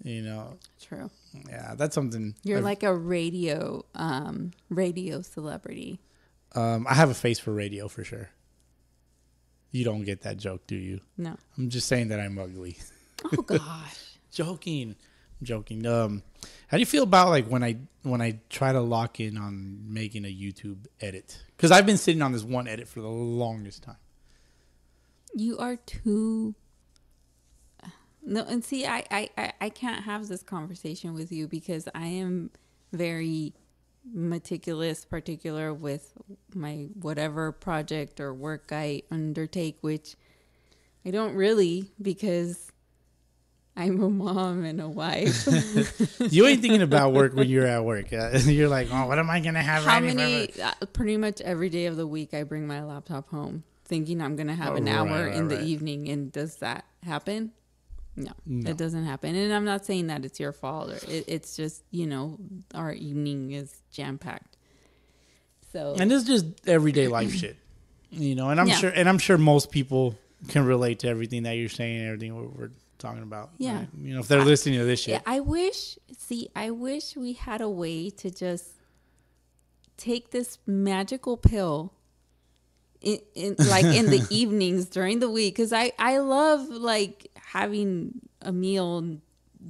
True. Yeah, that's something. You're like a radio celebrity. I have a face for radio for sure. You don't get that joke, do you? No. I'm just saying that I'm ugly. Oh gosh. Joking. How do you feel about when I try to lock in on making a YouTube edit? Because I've been sitting on this one edit for the longest time. You are too. No, and see, I can't have this conversation with you because I am very meticulous, particular with my whatever project or work I undertake, which I don't really because I'm a mom and a wife. You ain't thinking about work when you're at work. You're like, oh, what am I going to have? Pretty much every day of the week, I bring my laptop home thinking I'm going to have an hour in the evening. And does that happen? No, it doesn't happen. And I'm not saying that it's your fault. Or it's just, our evening is jam-packed. So, and it's just everyday life shit, and I'm sure most people can relate to everything that you're saying and everything we're talking about. Yeah. Right? If they're listening to this shit. I wish we had a way to just take this magical pill in the evenings during the week. Cause I love having a meal,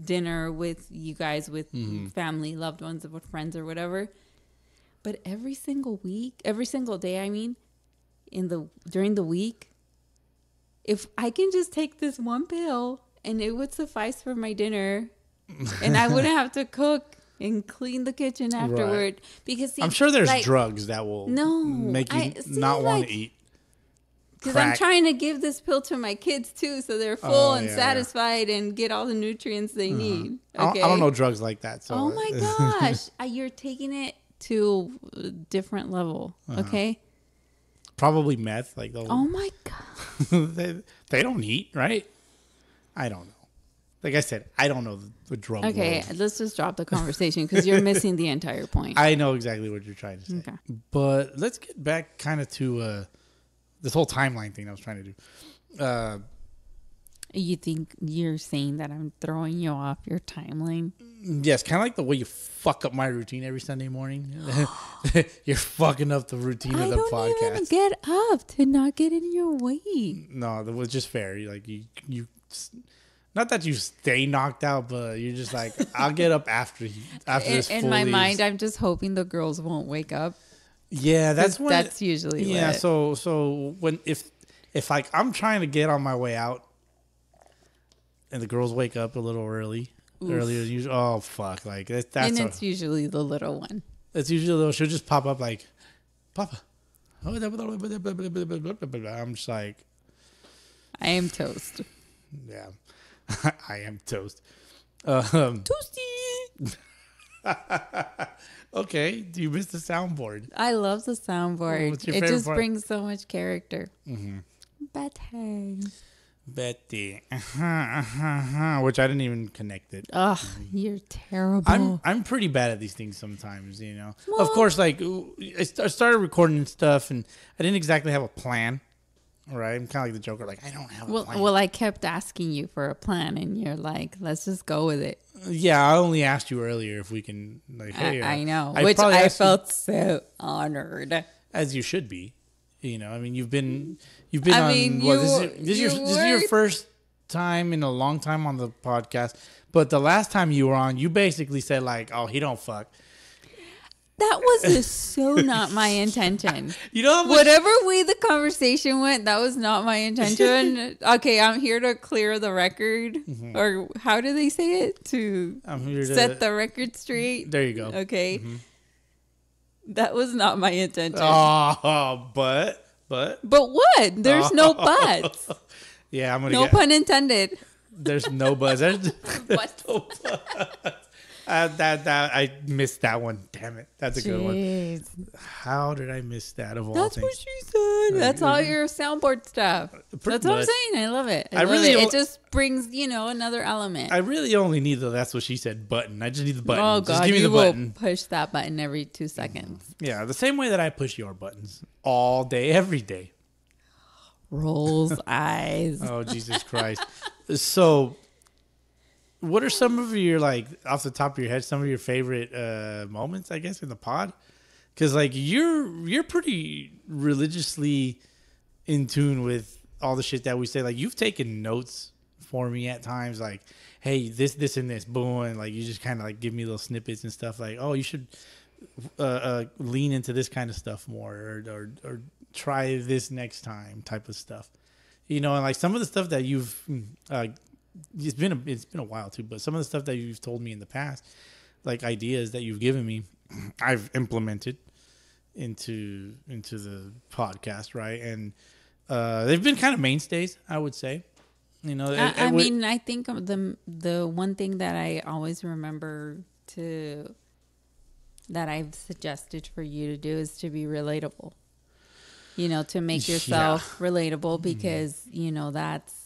dinner with you guys, with family, loved ones, with friends or whatever. But every single day, during the week, if I can just take this one pill and it would suffice for my dinner, and I wouldn't have to cook and clean the kitchen afterward. Right. Because see, I'm sure there's drugs that will make you not want to eat. Because I'm trying to give this pill to my kids too, so they're full and satisfied and get all the nutrients they need. Okay? I don't know drugs like that. So. Oh my gosh, you're taking it to a different level. Okay. Probably meth. Like oh my god. they don't eat, right? I don't know. Like I said, I don't know the drug world. Let's just drop the conversation because you're missing the entire point. I know exactly what you're trying to say. Okay. But let's get back kind of to this whole timeline thing I was trying to do. You think you're saying that I'm throwing you off your timeline? Yes, kind of like the way you fuck up my routine every Sunday morning. You're fucking up the routine of the podcast. I don't even get up to not get in your way. No, that was just fair. Like you, not that you stay knocked out, but you're just like, I'll get up after this. In my mind, I'm just hoping the girls won't wake up. Yeah, that's usually yeah. So when if like I'm trying to get on my way out, and the girls wake up a little earlier than usual. Oh fuck! Like that's and it's usually the little one. It's usually the little. She'll just pop up like, Papa. I'm just like, I am toast. Yeah, I am toast. Toasty. Okay, do you miss the soundboard? I love the soundboard. What's your it favorite just part? brings so much character. Mm-hmm. Betty, which I didn't even connect it. Ugh, you're terrible. I'm pretty bad at these things sometimes, you know. Well, of course, like I started recording stuff, and I didn't exactly have a plan. Right, I'm kind of like the Joker. Like I don't have a plan. Well, I kept asking you for a plan, and you're like, "Let's just go with it." Yeah, I only asked you earlier if we can. Like, hey, I know, which I felt so honored. As you should be. You know, I mean, you've been. I mean, this is your first time in a long time on the podcast. But the last time you were on, you basically said like, "Oh, he don't fuck." That was so not my intention. You know, whatever way the conversation went, that was not my intention. Okay, I'm here to clear the record, or how do they say it? I'm here to set the record straight. There you go. Okay, that was not my intention. Oh, but what? There's no buts. Yeah, I'm gonna. No pun intended. There's no buts. There's what? No buts. I missed that one. Damn it. That's a good one. How did I miss that of all things? That's what she said. That's all your soundboard stuff. That's what I'm saying. I love it. I love it. It just brings, another element. I really only need the "that's what she said" button. I just need the button. Oh, God. Just give me the button. Push that button every 2 seconds. Yeah, the same way that I push your buttons all day, every day. Rolls eyes. Oh, Jesus Christ. So... what are some of your, like, off the top of your head, some of your favorite moments, I guess, in the pod? Because, like, you're pretty religiously in tune with all the shit that we say. Like, you've taken notes for me at times, like, hey, this, and this, boom, and, like, you just kind of, like, give me little snippets and stuff, like, oh, you should lean into this kind of stuff more, or try this next time type of stuff. You know, and, like, some of the stuff that you've... It's been a while too, but some of the stuff that you've told me in the past, like ideas that you've given me, I've implemented into the podcast, right? And they've been kind of mainstays, I would say. You know, I mean, I think the one thing that I always remember that I've suggested for you to do is to be relatable. You know, to make yourself relatable, because that's.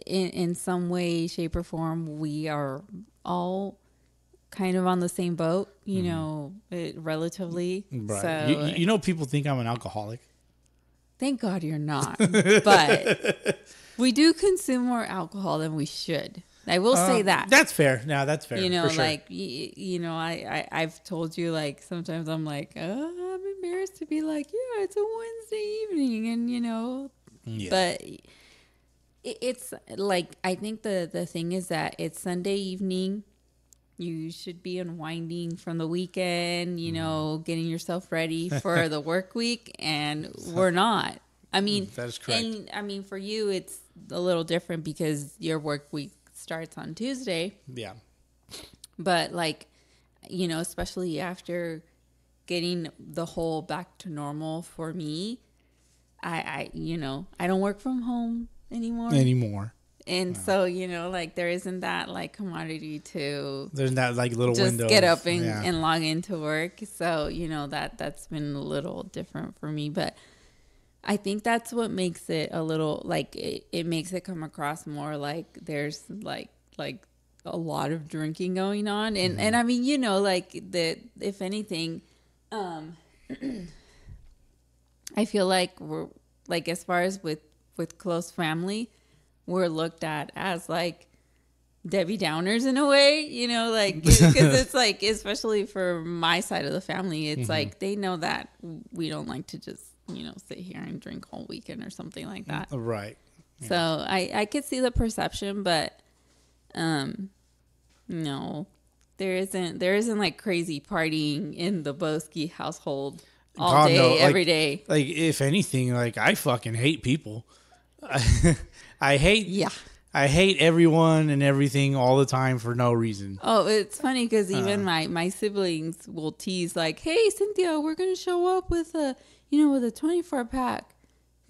In some way, shape, or form, we are all kind of on the same boat, relatively. Right. So, people think I'm an alcoholic. Thank God you're not. But we do consume more alcohol than we should. I will say that. That's fair. No, that's fair. For sure. Like, I've told you, like, sometimes I'm like, I'm embarrassed to be like, yeah, it's a Wednesday evening. And, but... it's like, I think the thing is that it's Sunday evening. You should be unwinding from the weekend, getting yourself ready for the work week, and we're not. I mean, that is correct. And I mean, for you, it's a little different because your work week starts on Tuesday. Yeah. But like, you know, especially after getting the whole back to normal for me, I you know, I don't work from home anymore. And so, you know, like there isn't that like commodity to there's that like little just window. Get up and log into work. So, you know, that's been a little different for me. But I think that's what makes it a little like it makes it come across more like there's like a lot of drinking going on. And I mean, you know, like that if anything, I feel like we're like as far as with close family, we're looked at as like Debbie Downers in a way, you know, like because it's like especially for my side of the family, it's like they know that we don't like to just, you know, sit here and drink all weekend or something like that. Right. Yeah. So I could see the perception, but no, there isn't like crazy partying in the Bowski household all day, no. Every day. Like if anything, like I fucking hate people. I hate everyone and everything all the time for no reason. Oh, it's funny because even my siblings will tease like, "Hey, Cynthia, we're gonna show up with a 24-pack,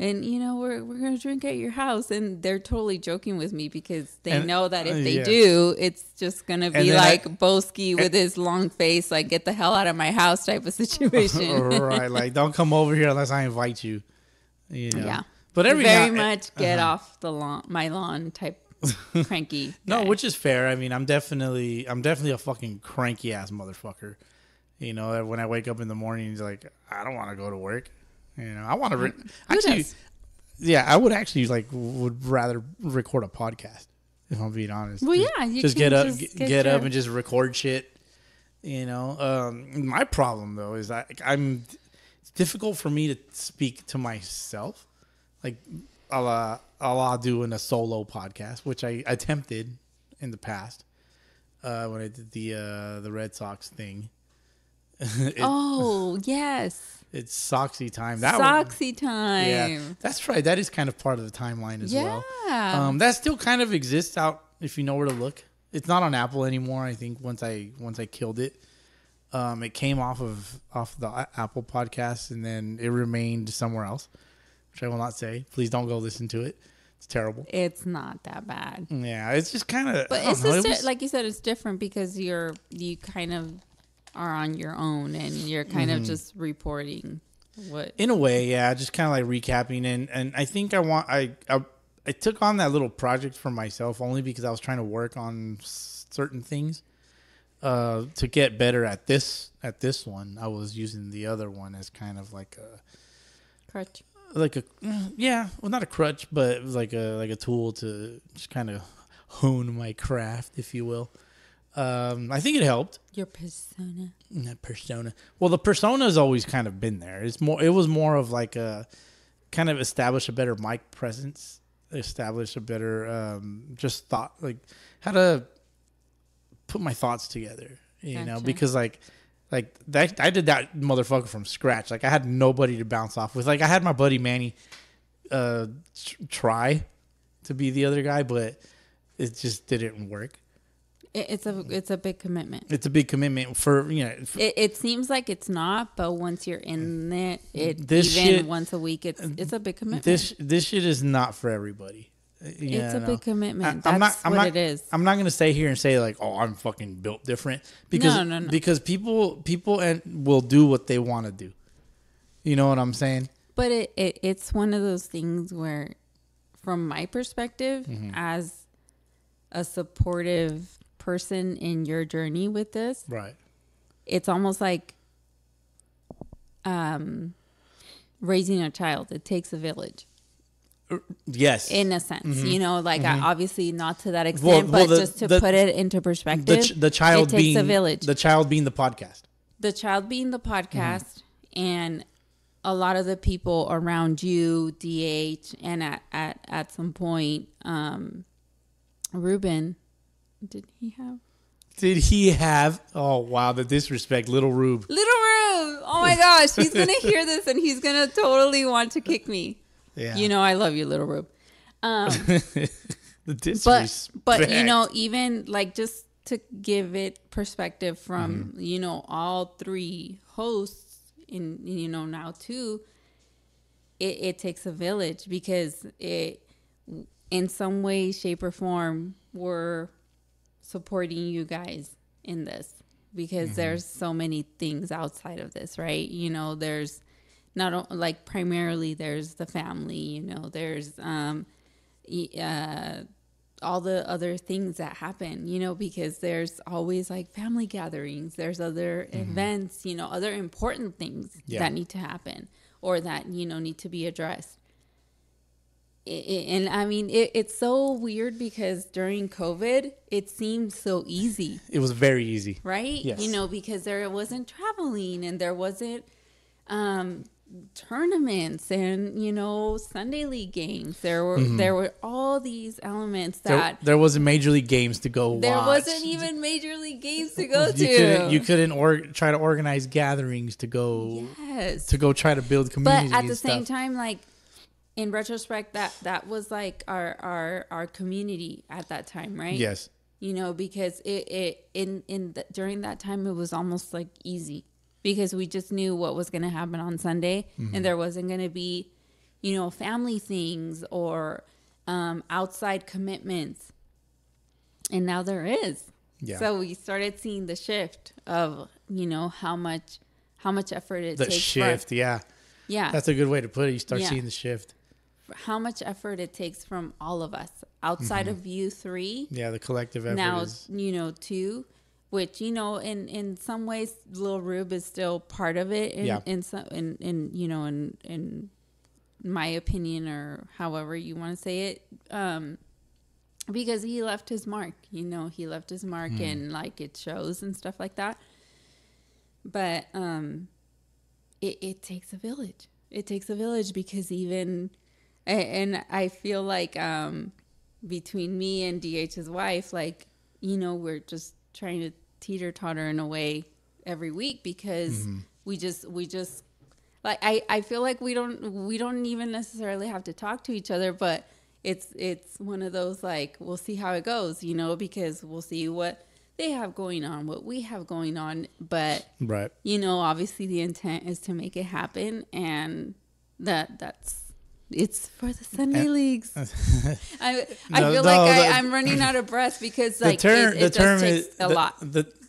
and you know we're gonna drink at your house." And they're totally joking with me because they know that if they do, it's just gonna be like Bowski with his long face, like "Get the hell out of my house" type of situation. Right, like don't come over here unless I invite you. You know. Yeah. But very much get off my lawn type cranky. No, which is fair. I mean, I'm definitely a fucking cranky ass motherfucker. You know, when I wake up in the morning, it's like I don't want to go to work. You know, I want to actually. Yeah, I would actually would rather record a podcast if I'm being honest. Well, yeah, you just get up and just record shit. You know, my problem though is that it's difficult for me to speak to myself. Like a la doing a solo podcast, which I attempted in the past when I did the Red Sox thing. Yes. It's Soxy time. Soxy time. Yeah, that's right. That is kind of part of the timeline as well. Yeah. That still kind of exists out if you know where to look. It's not on Apple anymore. I think once I killed it, it came off the Apple podcast and then it remained somewhere else. Which I will not say. Please don't go listen to it. It's terrible. It's not that bad. Yeah, it's just kind of. But it's just like you said, it's different because you kind of are on your own and you're kind of just reporting what. In a way, yeah, just kind of like recapping and I think I took on that little project for myself only because I was trying to work on certain things to get better at this one. I was using the other one as kind of like a crutch. Like not a crutch, but it was like a tool to just kind of hone my craft, if you will. I think it helped. Your persona. That persona. Well, the persona has always kind of been there. It was more of like a kind of establish a better mic presence, establish a better just thought, like how to put my thoughts together. You know, because like that, I did that motherfucker from scratch. Like I had nobody to bounce off with. Like I had my buddy Manny try to be the other guy, but it just didn't work. It's a big commitment. It's a big commitment for, you know. It seems like it's not, but once you're in it, once a week, it's a big commitment. This shit is not for everybody. It's a big commitment. That's what it is. I'm not gonna stay here and say like, oh, I'm fucking built different because no. Because people will do what they want to do. You know what I'm saying? But it's one of those things where, from my perspective, as a supportive person in your journey with this, right? It's almost like raising a child. It takes a village. Yes, in a sense, you know, like obviously not to that extent, but just to put it into perspective, the child it takes being a village. The child being the podcast. The child being the podcast, and a lot of the people around you, DH, and at some point, Ruben, did he have? Oh wow, the disrespect, Little Rube. Oh my gosh, he's gonna hear this and he's gonna totally want to kick me. Yeah. You know I love you, little Rube. The disrespect. But you know, even like just to give it perspective from you know all three hosts in you know now two, it takes a village because it in some way, shape, or form we're supporting you guys in this because there's so many things outside of this, right? You know, there's not like primarily there's the family, you know, there's all the other things that happen, you know, because there's always like family gatherings, there's other events, you know, other important things that need to happen or that, you know, need to be addressed. And I mean, it's so weird because during COVID, it seemed so easy. It was very easy. Right? Yes. You know, because there wasn't traveling and there wasn't tournaments and, you know, Sunday league games. There were all these elements that... There wasn't Major League games to go watch. There wasn't even Major League games to go to. You couldn't try to organize gatherings to go... Yes. To go try to build community. But at the same time, like... In retrospect, that was like our community at that time, right? Yes. You know, because during that time it was almost like easy because we just knew what was going to happen on Sunday, and there wasn't going to be, you know, family things or outside commitments, and now there is. Yeah. So we started seeing the shift of, you know, how much effort it takes. The shift, yeah. That's a good way to put it. You start seeing the shift. How much effort it takes from all of us outside of you three. Yeah, the collective effort. Now, you know, two, which, you know, in some ways, Lil Rube is still part of it. In you know, in my opinion, or however you want to say it, because he left his mark. You know, he left his mark, and like it shows and stuff like that. But it takes a village. It takes a village because even. And I feel like between me and DH's wife, like, you know, we're just trying to teeter-totter in a way every week because we just like I feel like we don't even necessarily have to talk to each other, but it's one of those like we'll see how it goes, you know, because we'll see what they have going on, what we have going on, but you know, obviously the intent is to make it happen, and that's. It's for the Sunday leagues. I feel like I'm running out of breath because like it just takes a lot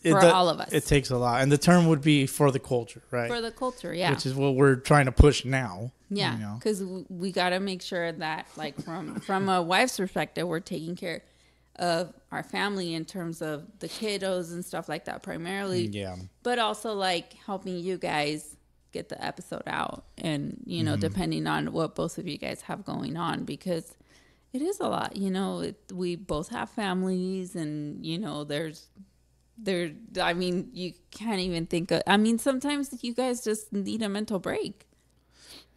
for all of us. It takes a lot. And the term would be for the culture, right? For the culture, yeah. Which is what we're trying to push now. Yeah, because we got to make sure that like from a wife's perspective, we're taking care of our family in terms of the kiddos and stuff like that primarily. Yeah. But also like helping you guys get the episode out, and you know, depending on what both of you guys have going on, because it is a lot, you know. We both have families, and you know, I mean, you can't even think of, I mean, sometimes you guys just need a mental break,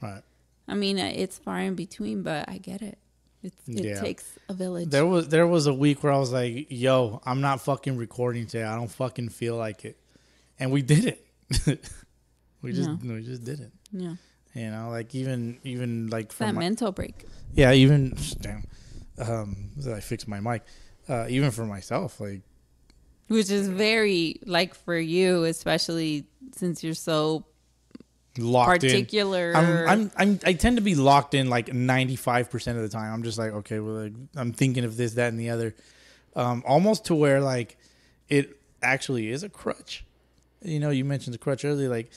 right? I mean, it's far in between, but I get it. It takes a village. There was a week where I was like, yo, I'm not fucking recording today. I don't fucking feel like it, and we did it. We just didn't. Yeah. You know, like even like from that mental break. Yeah, even damn. I fixed my mic. Even for myself, like, which is very like for you, especially since you're so locked particular. I tend to be locked in like 95% of the time. I'm just like, okay, well, like, I'm thinking of this, that, and the other, almost to where like it actually is a crutch. You know, you mentioned the crutch earlier, like.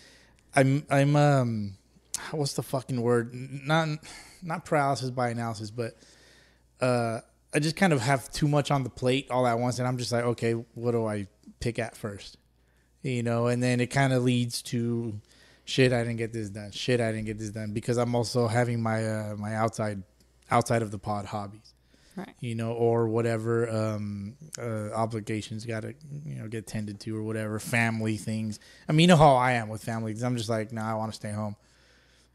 I'm what's the fucking word? Not paralysis by analysis, but I just kind of have too much on the plate all at once, and I'm just like, okay, what do I pick at first? You know, and then it kind of leads to shit. I didn't get this done. Shit, I didn't get this done because I'm also having my my outside of the pod hobbies. Right. You know, or whatever obligations got to, you know, get tended to or whatever, family things. I mean, you know how I am with family. I'm just like, I want to stay home.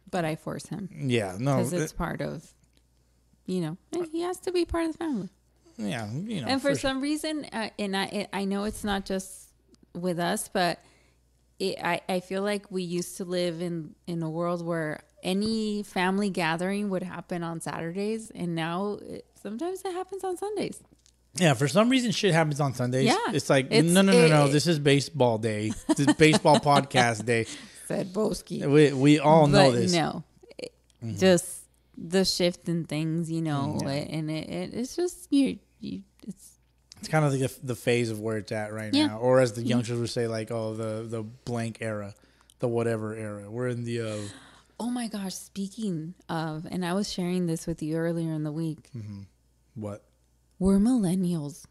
But I force him. Yeah, no. Because it's part of, you know, he has to be part of the family. Yeah, you know. And for some reason, and I know it's not just with us, but I feel like we used to live in a world where any family gathering would happen on Saturdays, and now sometimes it happens on Sundays. Yeah, for some reason, shit happens on Sundays. Yeah. It's like, no. This is baseball day. This is baseball podcast day. Said Bowski. We all know this. No, just the shift in things, and it's just it's kind of like the phase of where it's at right now, or as the youngsters would say, like, oh, the blank era, the whatever era. We're in the. Oh my gosh! Speaking of, and I was sharing this with you earlier in the week. What? We're millennials.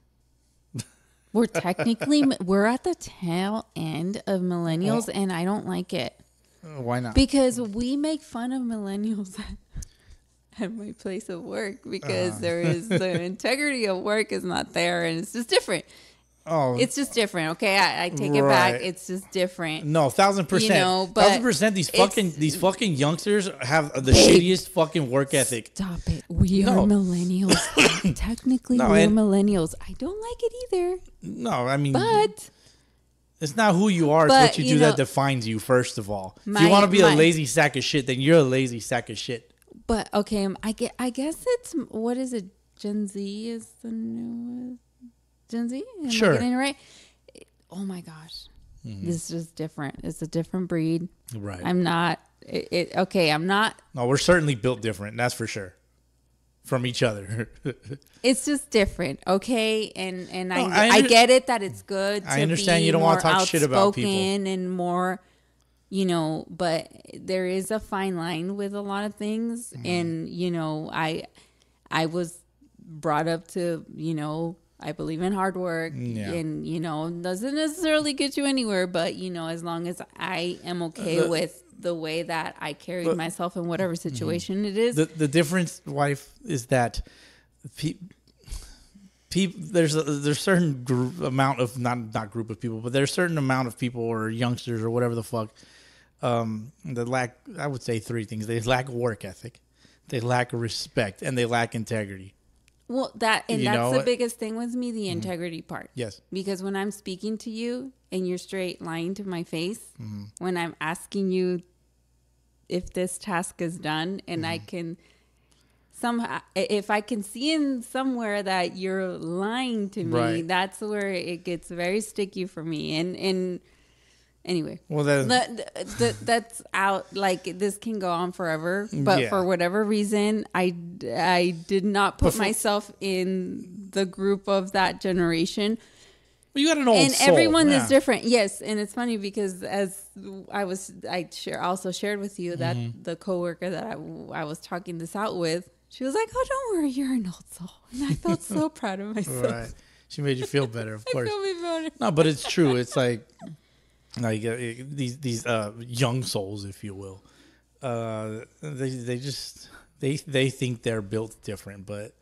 We're technically we're at the tail end of millennials, and I don't like it. Why not? Because we make fun of millennials at my place of work because there is the integrity of work is not there, and it's just different. Oh, it's just different. Okay, I take it back. It's just different. No, 1,000%. 1,000%. These fucking youngsters have the shittiest fucking work ethic. Stop it. We are millennials. Technically, we're millennials. I don't like it either. No, I mean, but it's not who you are. It's what you do that defines you. First of all, if you want to be a lazy sack of shit, then you're a lazy sack of shit. But okay, I guess it's what is it? Gen Z is the newest. Gen Z? Am I getting it right? Oh my gosh. This is just different. It's a different breed. Right. I'm not. I'm not. No, we're certainly built different. That's for sure. From each other. It's just different. Okay. And I get it that it's good. I understand you don't want to talk shit about people. And more, but there is a fine line with a lot of things. And, I was brought up to, I believe in hard work and, doesn't necessarily get you anywhere. But, as long as I am okay with the way that I carried myself in whatever situation it is. The difference, wife, is that there's certain amount of, not group of people, but there's a certain amount of people or youngsters or whatever the fuck that lack, I would say 3 things. They lack work ethic, they lack respect, and they lack integrity. Well, that's the biggest thing with me, the integrity part. Yes. Because when I'm speaking to you and you're straight lying to my face, when I'm asking you if this task is done and I can somehow, if I can see in somewhere that you're lying to me, that's where it gets very sticky for me. And anyway, well, that's out. Like, this can go on forever, but for whatever reason, I did not put myself in the group of that generation. Well, you got an old and soul. Everyone is different. Yes, and it's funny because as I also shared with you that the coworker that I was talking this out with, she was like, "Oh, don't worry, you're an old soul," and I felt so proud of myself. Right, she made you feel better, of course. I feel better. No, but it's true. It's like these young souls, if you will, they think they're built different, but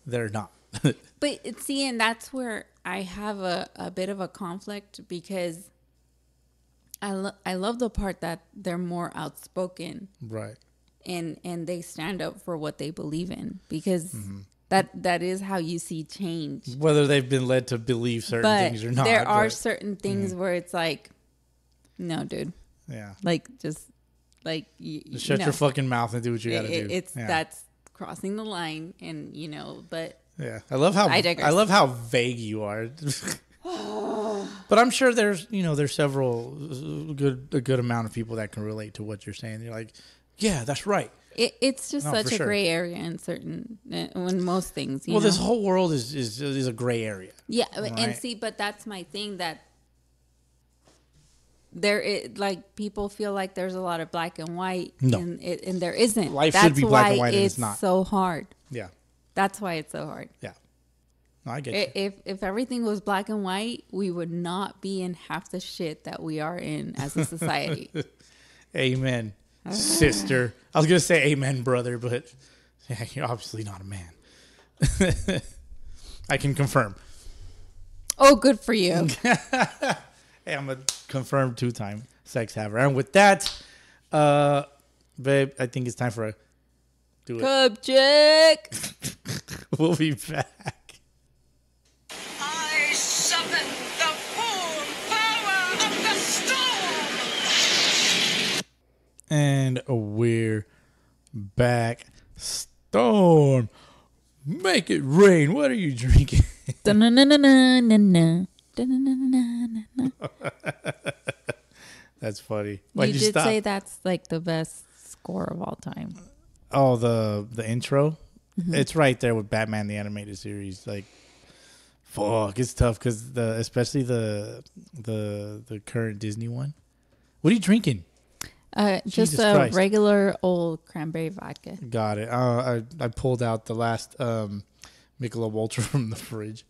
they're not. But see, and that's where I have a bit of a conflict because I love the part that they're more outspoken, right? And they stand up for what they believe in because that is how you see change. Whether they've been led to believe certain things or not, there are certain things where it's like, no, dude. Yeah. Like, just like just shut your fucking mouth and do what you got to do. That's crossing the line, and but. Yeah, I love how vague you are. But I'm sure there's several a good amount of people that can relate to what you're saying. You're like, yeah, that's right. It's just such a gray area in certain when most things. You know? This whole world is a gray area. Yeah, right? And see, but that's my thing that like people feel like there's a lot of black and white, and there isn't. Life should be black and white, and it's not. So hard. Yeah. That's why it's so hard. Yeah. No, I get you. If everything was black and white, we would not be in half the shit that we are in as a society. Amen, sister. I was going to say amen, brother, but you're obviously not a man. I can confirm. Oh, good for you. Hey, I'm a confirmed 2-time sex haver. And with that, babe, I think it's time for a do it. Cup check. We'll be back. I summon the full power of the storm. And we're back. Storm, make it rain. What are you drinking? That's funny. You did say that's like the best score of all time. Oh, the intro? Mm-hmm. It's right there with Batman the Animated Series. Like, fuck, it's tough because especially the current Disney one. What are you drinking? Just a Christ. Regular old cranberry vodka. Got it. I pulled out the last Michelob Ultra from the fridge,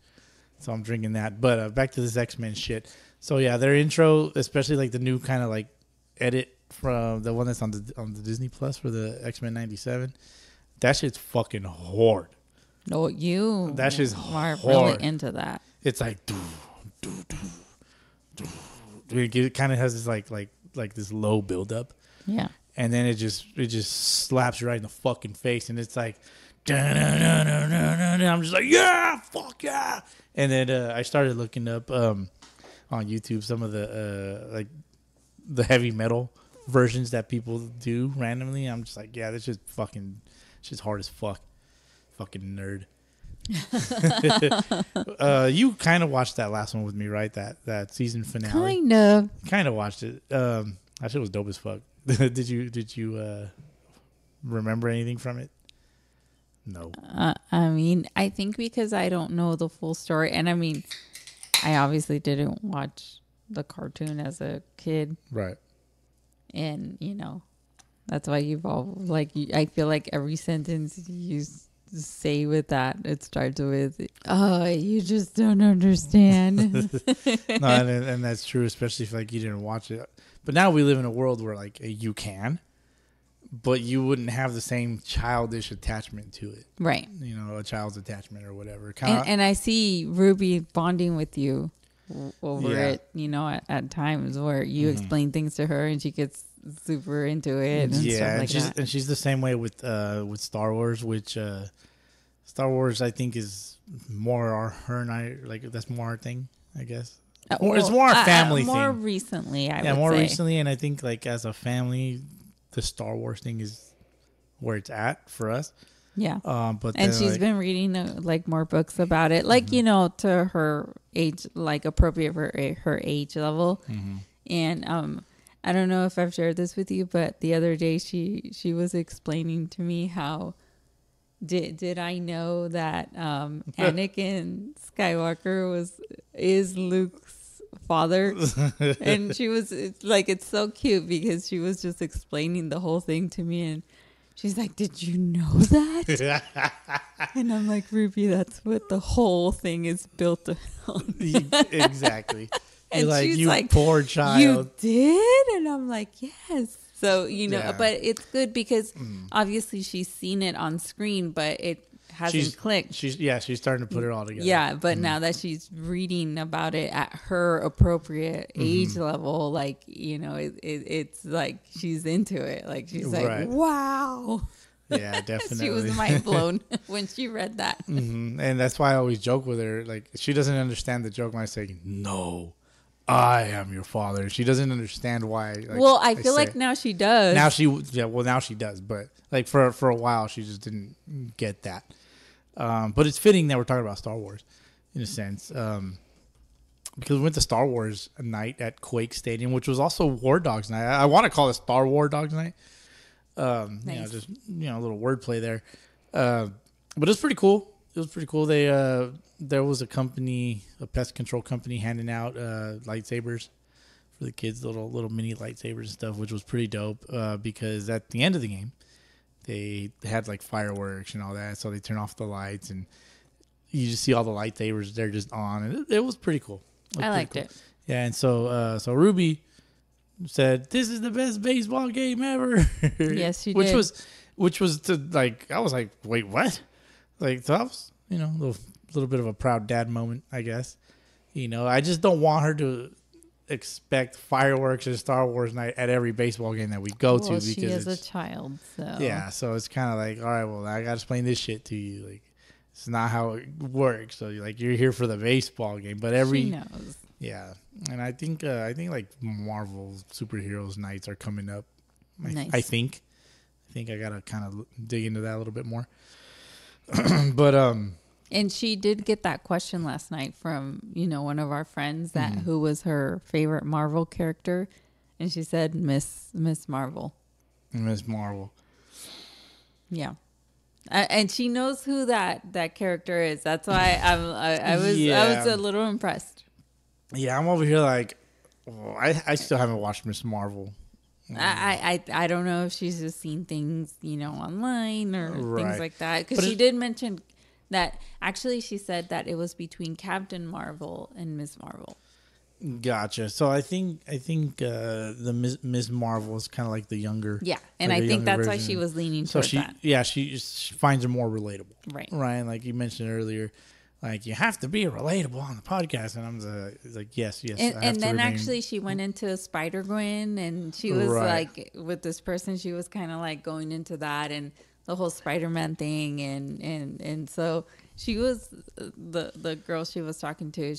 so I'm drinking that. But back to this X-Men shit. So yeah, their intro, especially like the new kind of like edit from the one that's on the Disney Plus for the X-Men '97. That shit's fucking hard. No, that shit's hard. Really into that. It's like, it kind of has this like this low buildup. Yeah. And then it just slaps you right in the fucking face, and it's like, I'm just like, yeah, fuck yeah. And then I started looking up on YouTube some of the like the heavy metal versions that people do randomly. I'm just like, yeah, this is just hard as fuck. Fucking nerd. You kind of watched that last one with me, right? That season finale. Kind of watched it. That shit was dope as fuck. Did you remember anything from it? No. I mean, I think because I don't know the full story, and I mean, I obviously didn't watch the cartoon as a kid, right? And that's why you've all like. I feel like every sentence you say with that, it starts with, "Oh, you just don't understand." No, and that's true, especially if like you didn't watch it. But now we live in a world where like you can, but you wouldn't have the same childish attachment to it, right? A child's attachment or whatever. And I see Ruby bonding with you over it. At times where you explain things to her and she gets super into it. And stuff like that. And she's the same way with Star Wars, which Star Wars I think is more her and I like. That's more our thing, I guess. It's more a family thing. More recently, I would say. More recently, and I think like as a family, the Star Wars thing is where it's at for us. Yeah. But and she's been reading like more books about it, like to her age, like appropriate for her age level. Mm-hmm. And I don't know if I've shared this with you, but the other day she was explaining to me how did I know that Anakin Skywalker is Luke's father? And she was it's so cute because she was just explaining the whole thing to me, and she's like, "Did you know that?" And I'm like, "Ruby, that's what the whole thing is built on." Exactly. And like, she's you like, poor child. "You did?" And I'm like, "Yes." So, but it's good because obviously she's seen it on screen, but it hasn't clicked. She's starting to put it all together. Yeah, but now that she's reading about it at her appropriate age level, like, it's like she's into it. Like, she's like, wow. Yeah, definitely. She was mind blown when she read that. Mm-hmm. And that's why I always joke with her. Like, she doesn't understand the joke when I say, "No, I am your father." She doesn't understand why. Like, well, I feel like now she does. Now she does. But like for a while, she just didn't get that. But it's fitting that we're talking about Star Wars, in a sense, because we went to Star Wars night at Quake Stadium, which was also War Dogs Night. I want to call it Star War Dogs Night. Nice. Just a little wordplay there. But it was pretty cool. There was a pest control company handing out lightsabers for the kids, little mini lightsabers and stuff, which was pretty dope. Because at the end of the game, they had like fireworks and all that, so they turn off the lights and you just see all the lightsabers. They're just on, and it was pretty cool. I liked it. Yeah, and so Ruby said, "This is the best baseball game ever." Yes, she did. Which was to like, I was like, wait, what? Like, so I was, a little bit of a proud dad moment, I guess. I just don't want her to expect fireworks and Star Wars night at every baseball game that we go to, because she is a child. So yeah, so it's kind of like, all right, well, I gotta explain this shit to you. Like, it's not how it works. So you're here for the baseball game, but she knows. Yeah, and I think like Marvel superheroes nights are coming up Nice. I think I gotta kind of dig into that a little bit more. But And she did get that question last night from, one of our friends that who was her favorite Marvel character, and she said Miss Marvel. Miss Marvel. Yeah. And she knows who that character is. That's why I was a little impressed. Yeah, I'm over here like, I still haven't watched Miss Marvel. I don't know if she's just seen things, online or things like that. Because she did mention that actually she said that it was between Captain Marvel and Miss Marvel. Gotcha. So I think the Miss Marvel is kind of like the younger. Yeah, and I think that's why she was leaning towards that. Yeah, she finds her more relatable. Right. Right. Like you mentioned earlier, like you have to be relatable on the podcast, and I'm like yes. And then actually she went into Spider-Gwen, and she was like with this person, she was kind of like going into that and the whole Spider-Man thing, and so she was the girl she was talking to.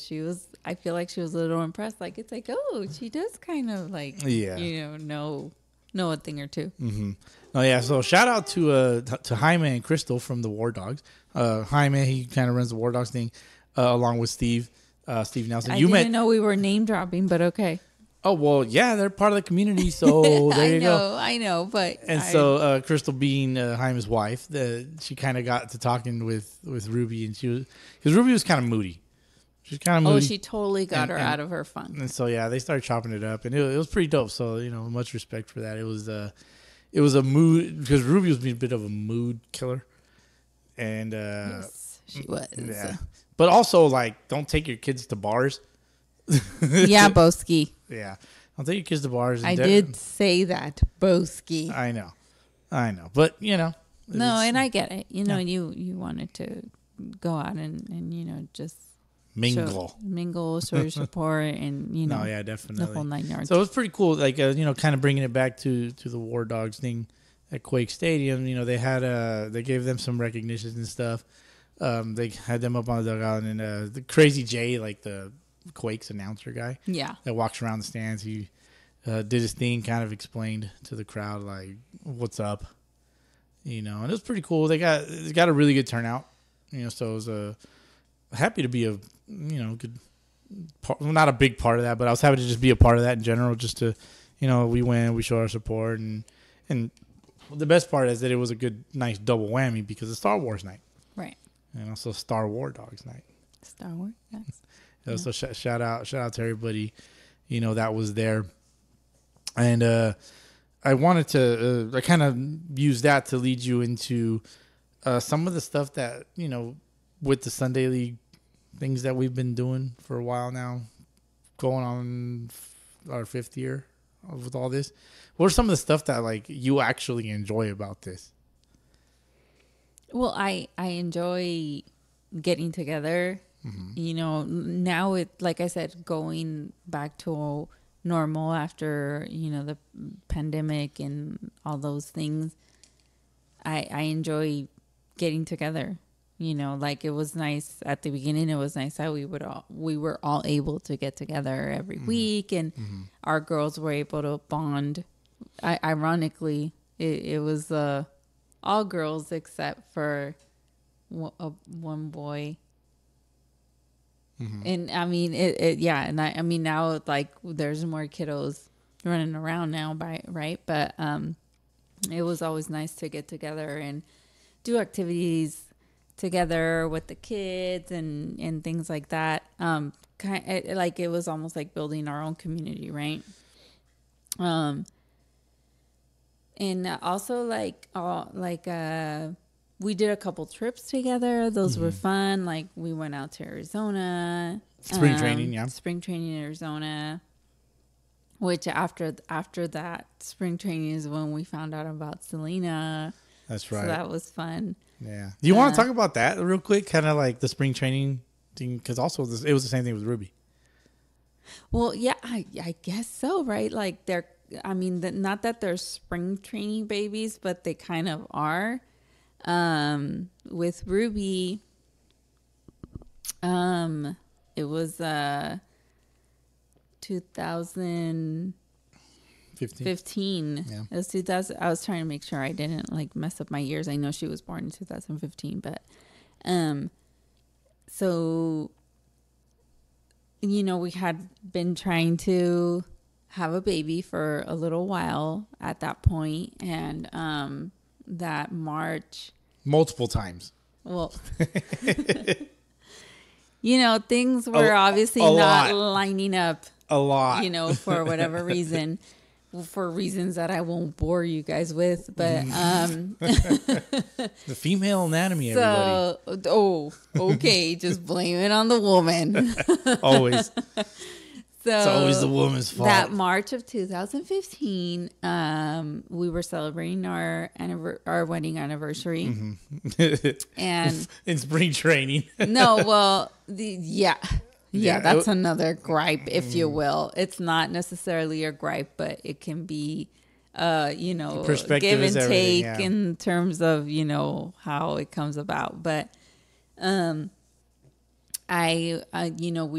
I feel like she was a little impressed. Like it's like, oh, she does kind of like know a thing or two. Mm-hmm. Oh yeah. So shout out to Jaime and Crystal from the War Dogs. Jaime, he kind of runs the War Dogs thing along with Steve Nelson. I didn't know we were name dropping, but okay. Oh well, yeah, they're part of the community, so there you go. I know, but so Crystal being Jaime's wife, she kind of got to talking with Ruby, and because Ruby was kind of moody. She's kind of moody. Oh, she totally got her out of her funk. And so yeah, they started chopping it up, and it was pretty dope. So much respect for that. It was a mood because Ruby was being a bit of a mood killer, and yes, she was. Yeah, but also like don't take your kids to bars. Yeah, Bowski. Yeah, I'll take your kids to bars. I did say that, Bowski. I know, but no, and I get it. You wanted to go out and just mingle, show your support, and No, yeah, definitely the whole 9 yards. So it was pretty cool. Like kind of bringing it back to the War Dogs thing at Quake Stadium. They had they gave them some recognitions and stuff. They had them up on the dugout, and the Crazy J, like the Quake's announcer guy, that walks around the stands. He did his thing, kind of explained to the crowd like what's up, and it was pretty cool. They got a really good turnout, so it was happy to be a good part, well, not a big part of that, but I was happy to just be a part of that in general. Just to we win, we show our support, and the best part is that it was a good, nice double whammy because it's Star Wars night, right, and also Star War Dogs night. Star Wars, yes. Yeah. So shout out to everybody, that was there, and I wanted to I kind of use that to lead you into some of the stuff that with the Sunday League things that we've been doing for a while now, going on our 5th year with all this. What are some of the stuff that like you actually enjoy about this? Well, I enjoy getting together. Mm-hmm. Now it, like I said, going back to normal after, the pandemic and all those things. I enjoy getting together. Like it was nice at the beginning. It was nice that we were all able to get together every week, and our girls were able to bond. Ironically, it was all girls except for one boy. Mm-hmm. And I mean, and I mean now like there's more kiddos running around now, right? But it was always nice to get together and do activities together with the kids and things like that. Like it was almost like building our own community, right? And also we did a couple trips together. Those were fun. Like we went out to Arizona. Spring training, yeah. Spring training in Arizona. Which after that spring training is when we found out about Selena. That's right. So that was fun. Yeah. Do you want to talk about that real quick? Kind of like the spring training thing, because also it was the same thing with Ruby. Well, yeah, I guess so, right? Like not that they're spring training babies, but they kind of are. With Ruby, it was 2015, 15. Yeah. It was 2000. I was trying to make sure I didn't like mess up my years. I know she was born in 2015, but so we had been trying to have a baby for a little while at that point, and that March multiple times. Well, things were obviously not lining up a lot, for whatever reason, for reasons that I won't bore you guys with, but the female anatomy, everybody. Okay, just blame it on the woman. Always. So it's always the woman's fault. That March of 2015, we were celebrating our wedding anniversary, and in spring training. That's another gripe, if you will. It's not necessarily a gripe, but it can be, give and take in terms of how it comes about. But, we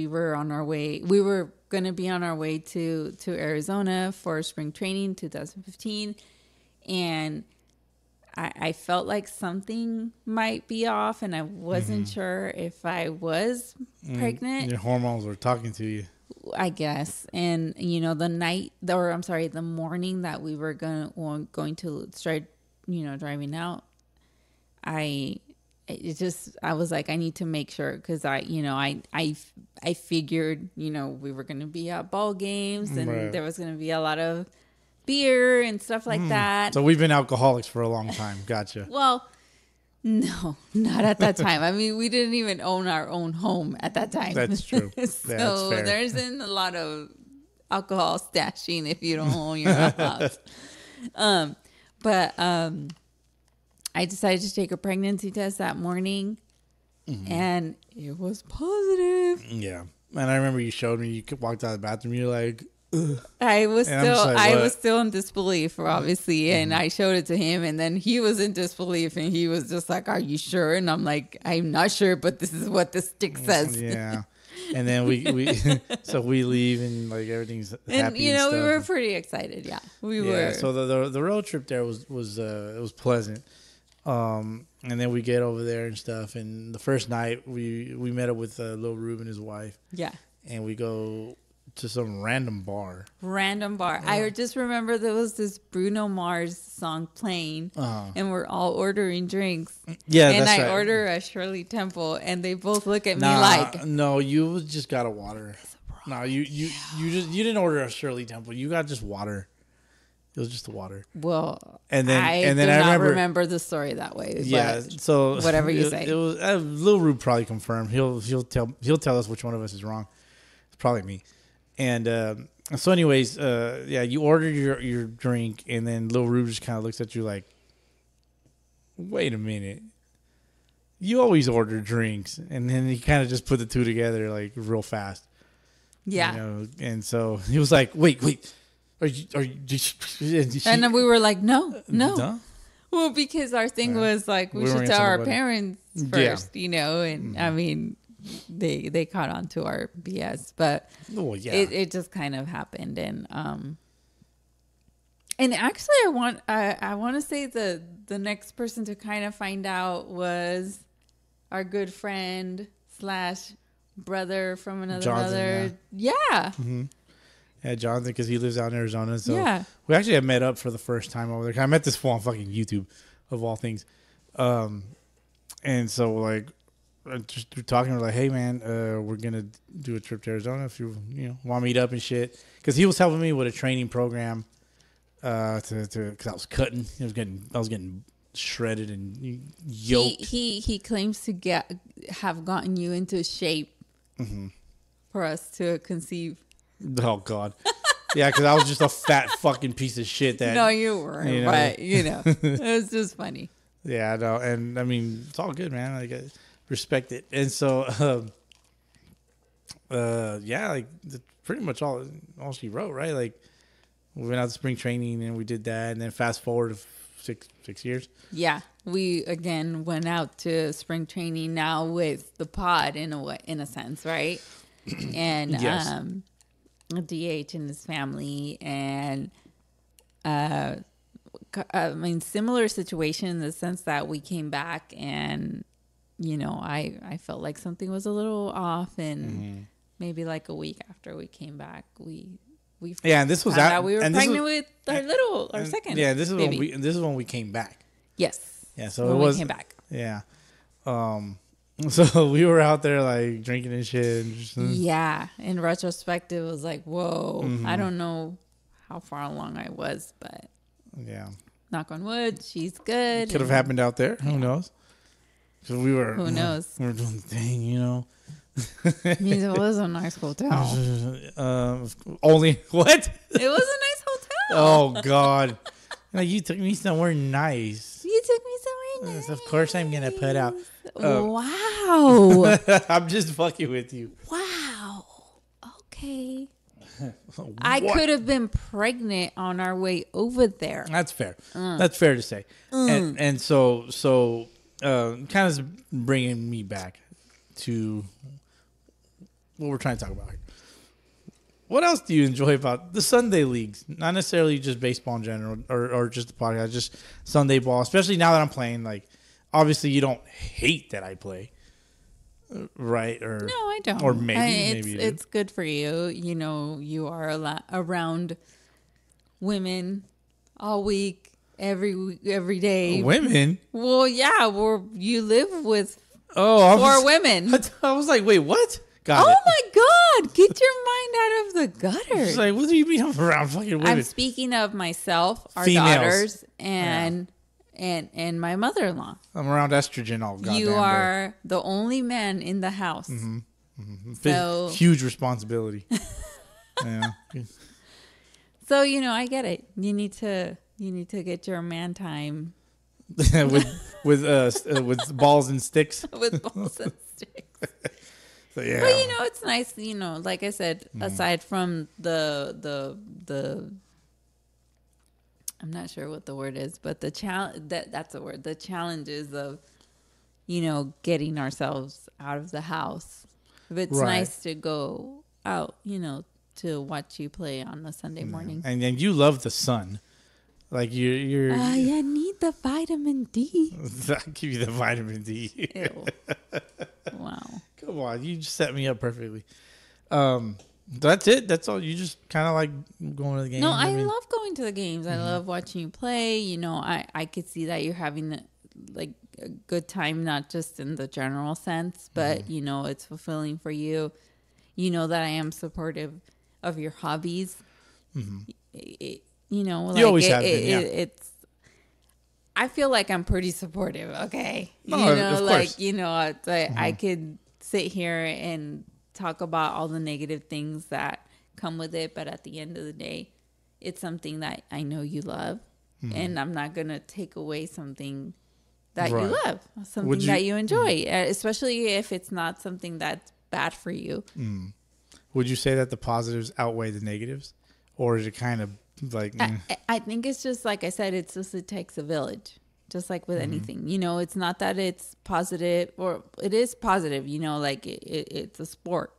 were on our way. We were going to be on our way to Arizona for spring training 2015, and I felt like something might be off, and I wasn't sure if I was pregnant. Your hormones were talking to you, I guess. And the morning that we were going to start driving out, I was like, I need to make sure, because I figured we were going to be at ball games, and there was going to be a lot of beer and stuff like that. So we've been alcoholics for a long time. Gotcha. Well, no, not at that time. I mean, we didn't even own our own home at that time. That's true. So there isn't a lot of alcohol stashing if you don't own your own house. But I decided to take a pregnancy test that morning, and it was positive. Yeah. And I remember you showed me, you walked out of the bathroom, you're like, ugh. I was still in disbelief, obviously, and I showed it to him, and then he was in disbelief, and he was just like, "Are you sure?" And I'm like, "I'm not sure, but this is what the stick says." Yeah. And then we so we leave, and like everything's happy. And we were pretty excited. Yeah, we were. So the road trip there was pleasant. And then we get over there and stuff, and the first night we met up with Lil Rube and his wife. Yeah. And we go to some random bar. I just remember there was this Bruno Mars song playing, and we're all ordering drinks. Yeah, and that's I right. order a Shirley Temple, and they both look at me like, "No, you just got a water." No, you didn't order a Shirley Temple. You got just water. It was just the water. Well, and then I remember the story that way. Yeah, so whatever you say. It was Lil Rube probably confirmed. He'll tell us which one of us is wrong. It's probably me. And so, anyways, you ordered your drink, and then Lil Rube just kind of looks at you like, "Wait a minute, you always order drinks," and then he kind of just put the two together like real fast. Yeah. And so he was like, "Wait. Are you and then we were like, no. Duh? Well, because our thing was like, we should tell our parents first, and I mean, they caught on to our BS, but it just kind of happened. And actually I want to say the next person to kind of find out was our good friend / brother from another mother. Yeah. Mm-hmm. Yeah, Jonathan, because he lives out in Arizona. So we actually had met up for the first time over there. I met this fool on fucking YouTube, of all things. And so, like, just through talking, we're like, "Hey, man, we're going to do a trip to Arizona if you want to meet up and shit." Because he was helping me with a training program because I was cutting. I was getting shredded and yoked. He claims to have gotten you into shape for us to conceive. Oh, God. Yeah, because I was just a fat fucking piece of shit. No, you weren't, but, it was just funny. Yeah, I know. And, I mean, it's all good, man. Like, I respect it. And so, like, that's pretty much all she wrote, right? Like, we went out to spring training, and we did that. And then fast forward to 6 years. Yeah. We, again, went out to spring training now with the pod in a sense, right? And, yes. DH and his family, and I mean, similar situation in the sense that we came back and, I felt like something was a little off, and maybe like a week after we came back, we and this was found out we were pregnant with our second. Yeah, this is baby. when we came back. Yes. Yeah, so we came back. Yeah. So we were out there like drinking and shit. Yeah. In retrospect, it was like, whoa. I don't know how far along I was, but yeah. Knock on wood, she's good. Could have happened out there. Who knows? Because we were. Who knows? We were doing the thing, It was a nice hotel. Only what? It was a nice hotel. Oh God! You took me somewhere nice. You took me somewhere nice. Of course, I'm gonna put out. Wow! I'm just fucking with you. Wow. Okay. I could have been pregnant on our way over there. That's fair. That's fair to say. And so kind of bringing me back to what we're trying to talk about here. What else do you enjoy about the Sunday leagues? Not necessarily just baseball in general or just the podcast, just Sunday ball, especially now that I'm playing. Like, obviously, you don't hate that I play, right? Or no, I don't. Or maybe it's good for you. You are around women all week, every day. Women? Well, yeah, you live with 4 women. I was like, wait, what? Got oh it. My God! Get your mind out of the gutter. It's like, what do you mean I'm around fucking women? I'm speaking of myself, our Females. daughters, and my mother-in-law. I'm around estrogen all goddamn You day. are the only man in the house. So huge responsibility. Yeah. So I get it. You need to get your man time with balls and sticks. with balls and sticks. So, yeah. But it's nice. Like I said, aside from the I'm not sure what the word is, but the challenge that's a word. The challenges of getting ourselves out of the house. It's nice to go out, to watch you play on a Sunday morning. And then you love the sun. Like you're I need the vitamin D. I'll give you the vitamin D. Ew. Wow. Come on, you just set me up perfectly. That's it. That's all. You just kind of like going to the games. No, I love going to the games. I love watching you play. I could see that you're having like a good time, not just in the general sense, but it's fulfilling for you. You know that I am supportive of your hobbies. You always have been. Yeah. It's. I feel like I'm pretty supportive. Okay, no, of course. I could sit here and talk about all the negative things that come with it, but at the end of the day, it's something that I know you love, and I'm not gonna take away something that you love, something that you enjoy, especially if it's not something that's bad for you. Would you say that the positives outweigh the negatives, or is it kind of like? I think it's just like I said. It's just it takes a village. Just like with anything, it's not that it's positive, or it is positive, like it's a sport,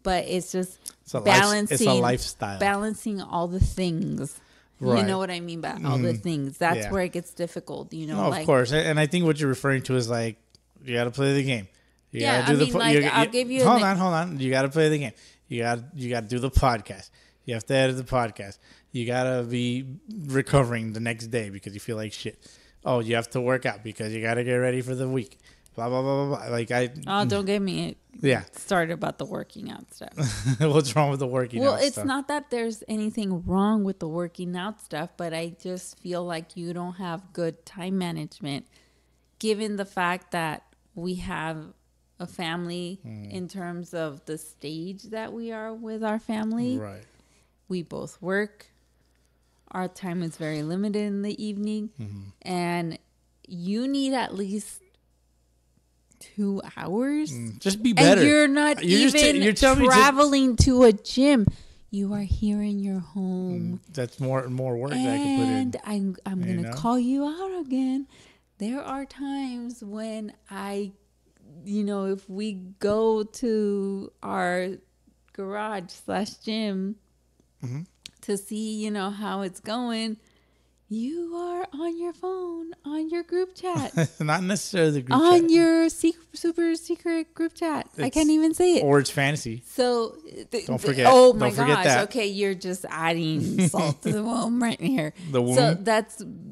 but it's just balancing. It's a lifestyle. Balancing all the things. Right. You know what I mean by all the things. That's where it gets difficult, of course. And I think what you're referring to is like, you got to play the game. You gotta do I'll give you hold on. You got to play the game. You got to do the podcast. You have to edit the podcast. You got to be recovering the next day because you feel like shit. Oh, you have to work out because you got to get ready for the week. Blah, blah, blah, blah, blah. Don't get me started about the working out stuff. What's wrong with the working out stuff? Well, it's not that there's anything wrong with the working out stuff, but I just feel like you don't have good time management given the fact that we have a family in terms of the stage that we are with our family. Right. We both work. Our time is very limited in the evening. And you need at least 2 hours. Just be better. And you're not you're traveling to a gym. You are here in your home. That's more work that I can put in. And I'm going to call you out again. There are times when if we go to our garage /gym to see, how it's going, you are on your phone, on your group chat. Not necessarily the group on chat. your super secret group chat. I can't even say it. Or it's fantasy. So don't forget. Oh my don't forget gosh. that. Okay, you're just adding salt to the wound right here. The wound? So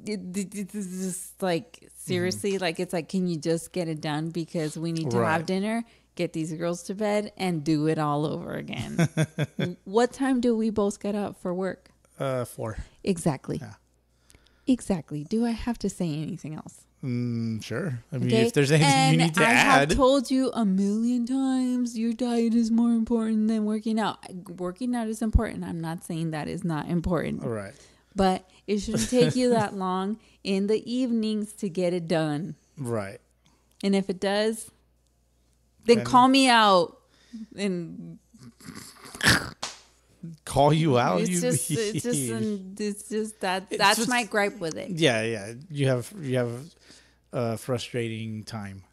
it's just like, seriously, like, it's like, can you just get it done because we need to have dinner, get these girls to bed, and do it all over again. What time do we both get up for work? 4. Exactly. Yeah. Exactly. Do I have to say anything else? Sure. I mean, if there's anything you need to add. I have told you a million times your diet is more important than working out. Working out is important. I'm not saying that is not important. All right. But it shouldn't take you that long in the evenings to get it done. Right. And if it does, then call me out and call you out. It's just that's my gripe with it. Yeah. You have a frustrating time.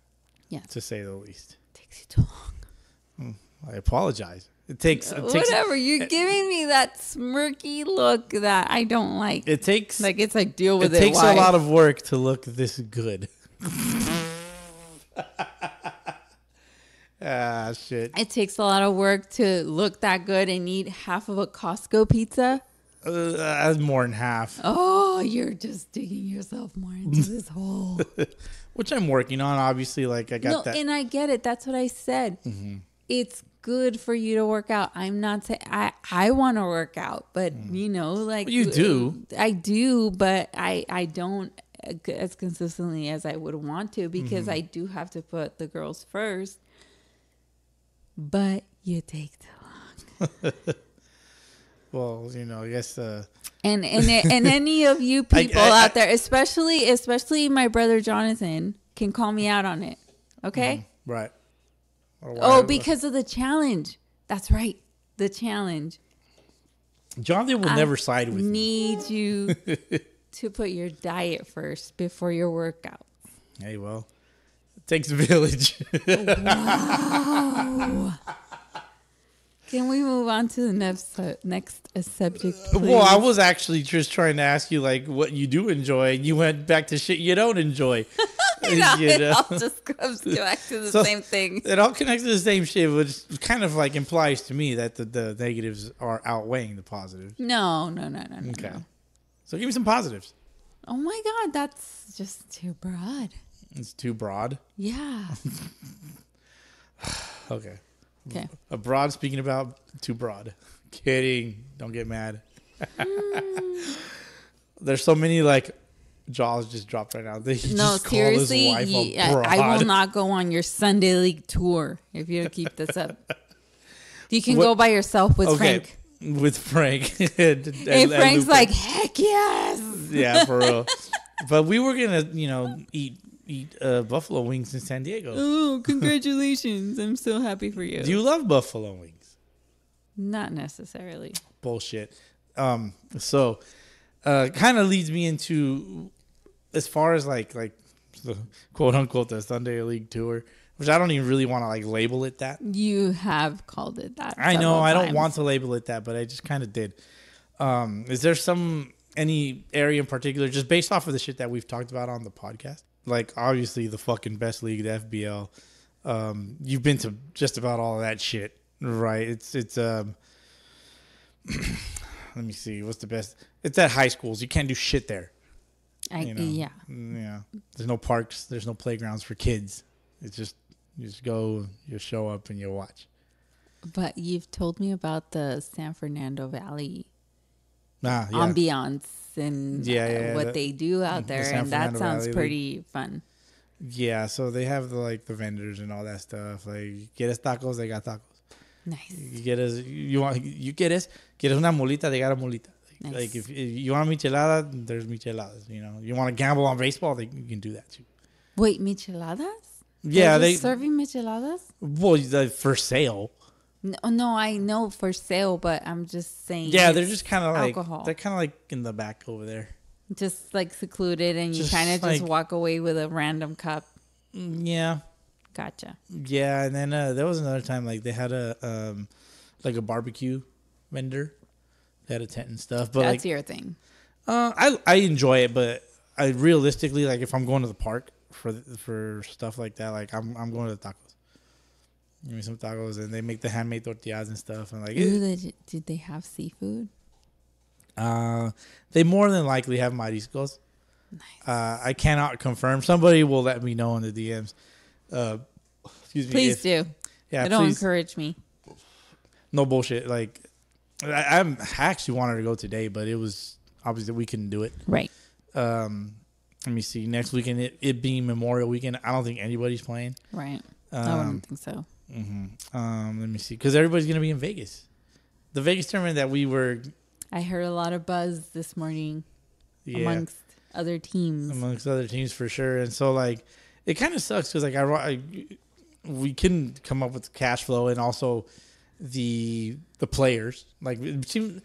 Yeah. To say the least. It takes you too long. I apologize. It takes whatever. You're giving me that smirky look that I don't like. It takes it's like deal with it. It takes a lot of work to look this good. Shit. It takes a lot of work to look that good and eat half of a Costco pizza. More than half. Oh, you're just digging yourself more into this hole. Which I'm working on, obviously. Like, I got that. And I get it. That's what I said. Mm-hmm. It's good for you to work out. I'm not saying I want to work out, but like well, you do. I do, but I don't as consistently as I would want to because I do have to put the girls first. But you take too long. Well, I guess. And any of you people out there, especially my brother Jonathan, can call me out on it. Okay? Right. Because of the challenge. That's right. The challenge. Jonathan will never side with me. Need you to put your diet first before your workout. Hey, well, it takes a village. Wow. Can we move on to the next subject, please? Well, I was actually just trying to ask you, like, what you do enjoy, and you went back to shit you don't enjoy. It all just comes back to the same thing. It all connects to the same shit, which kind of, like, implies to me that the negatives are outweighing the positives. No. Okay. So give me some positives. Oh, my God. That's just too broad. It's too broad? Yeah. Okay. Okay. A broad speaking about too broad. Kidding. Don't get mad. There's so many like jaws just dropped right now. Seriously, I will not go on your Sunday League tour if you don't keep this up. You can go by yourself with Frank. With Frank. And Frank's like, heck yes. Yeah, for real. But we were gonna, eat buffalo wings in San Diego. Oh, congratulations. I'm so happy for you. Do you love buffalo wings? Not necessarily. Bullshit. So kind of leads me into as far as like the quote unquote the Sunday League tour, which I don't even really want to like label it that. You have called it that. I know I don't want to label it that, but I just kind of did. Is there any area in particular, just based off of the shit that we've talked about on the podcast? Like, obviously, the fucking best league, the FBL. You've been to just about all of that shit, right? It's let me see, what's the best? It's at high schools. You can't do shit there. Yeah. There's no parks. There's no playgrounds for kids. It's just, you just go, you show up, and you watch. But you've told me about the San Fernando Valley ambiance and what they do out there, and that sounds pretty fun. Yeah, so they have the vendors and all that stuff. Like, ¿quieres tacos? They got tacos. Nice. Get us una molita? They got a molita. Nice. Like, if you want a michelada, there's micheladas. You want to gamble on baseball? You can do that too. Wait, micheladas? Yeah, they're serving micheladas. Well, for sale. No, I know for sale, but I'm just saying. Yeah, they're just kind of like alcohol. They're kind of like in the back over there, just like secluded, and you kind of just walk away with a random cup. Yeah, gotcha. Yeah, and then there was another time like they had a barbecue vendor They had a tent and stuff. But That's your thing. I enjoy it, but I realistically, like, if I'm going to the park for stuff like that, like, I'm going to the tacos. Give me some tacos, and they make the handmade tortillas and stuff. And like, did they have seafood? they more than likely have mariscos. Nice. I cannot confirm. Somebody will let me know in the DMs. Excuse me. Please do. Yeah, don't please. encourage me. No bullshit. Like, I actually wanted to go today, but it was obviously we couldn't do it. Right. Let me see. Next weekend, it being Memorial Weekend, I don't think anybody's playing. Right. I wouldn't think so. Mm-hmm. Let me see, because everybody's gonna be in Vegas. The Vegas tournament that we were. I heard a lot of buzz this morning amongst other teams. Amongst other teams, for sure. And so, like, it kind of sucks because, like, we couldn't come up with cash flow, and also the players. Like, it seemed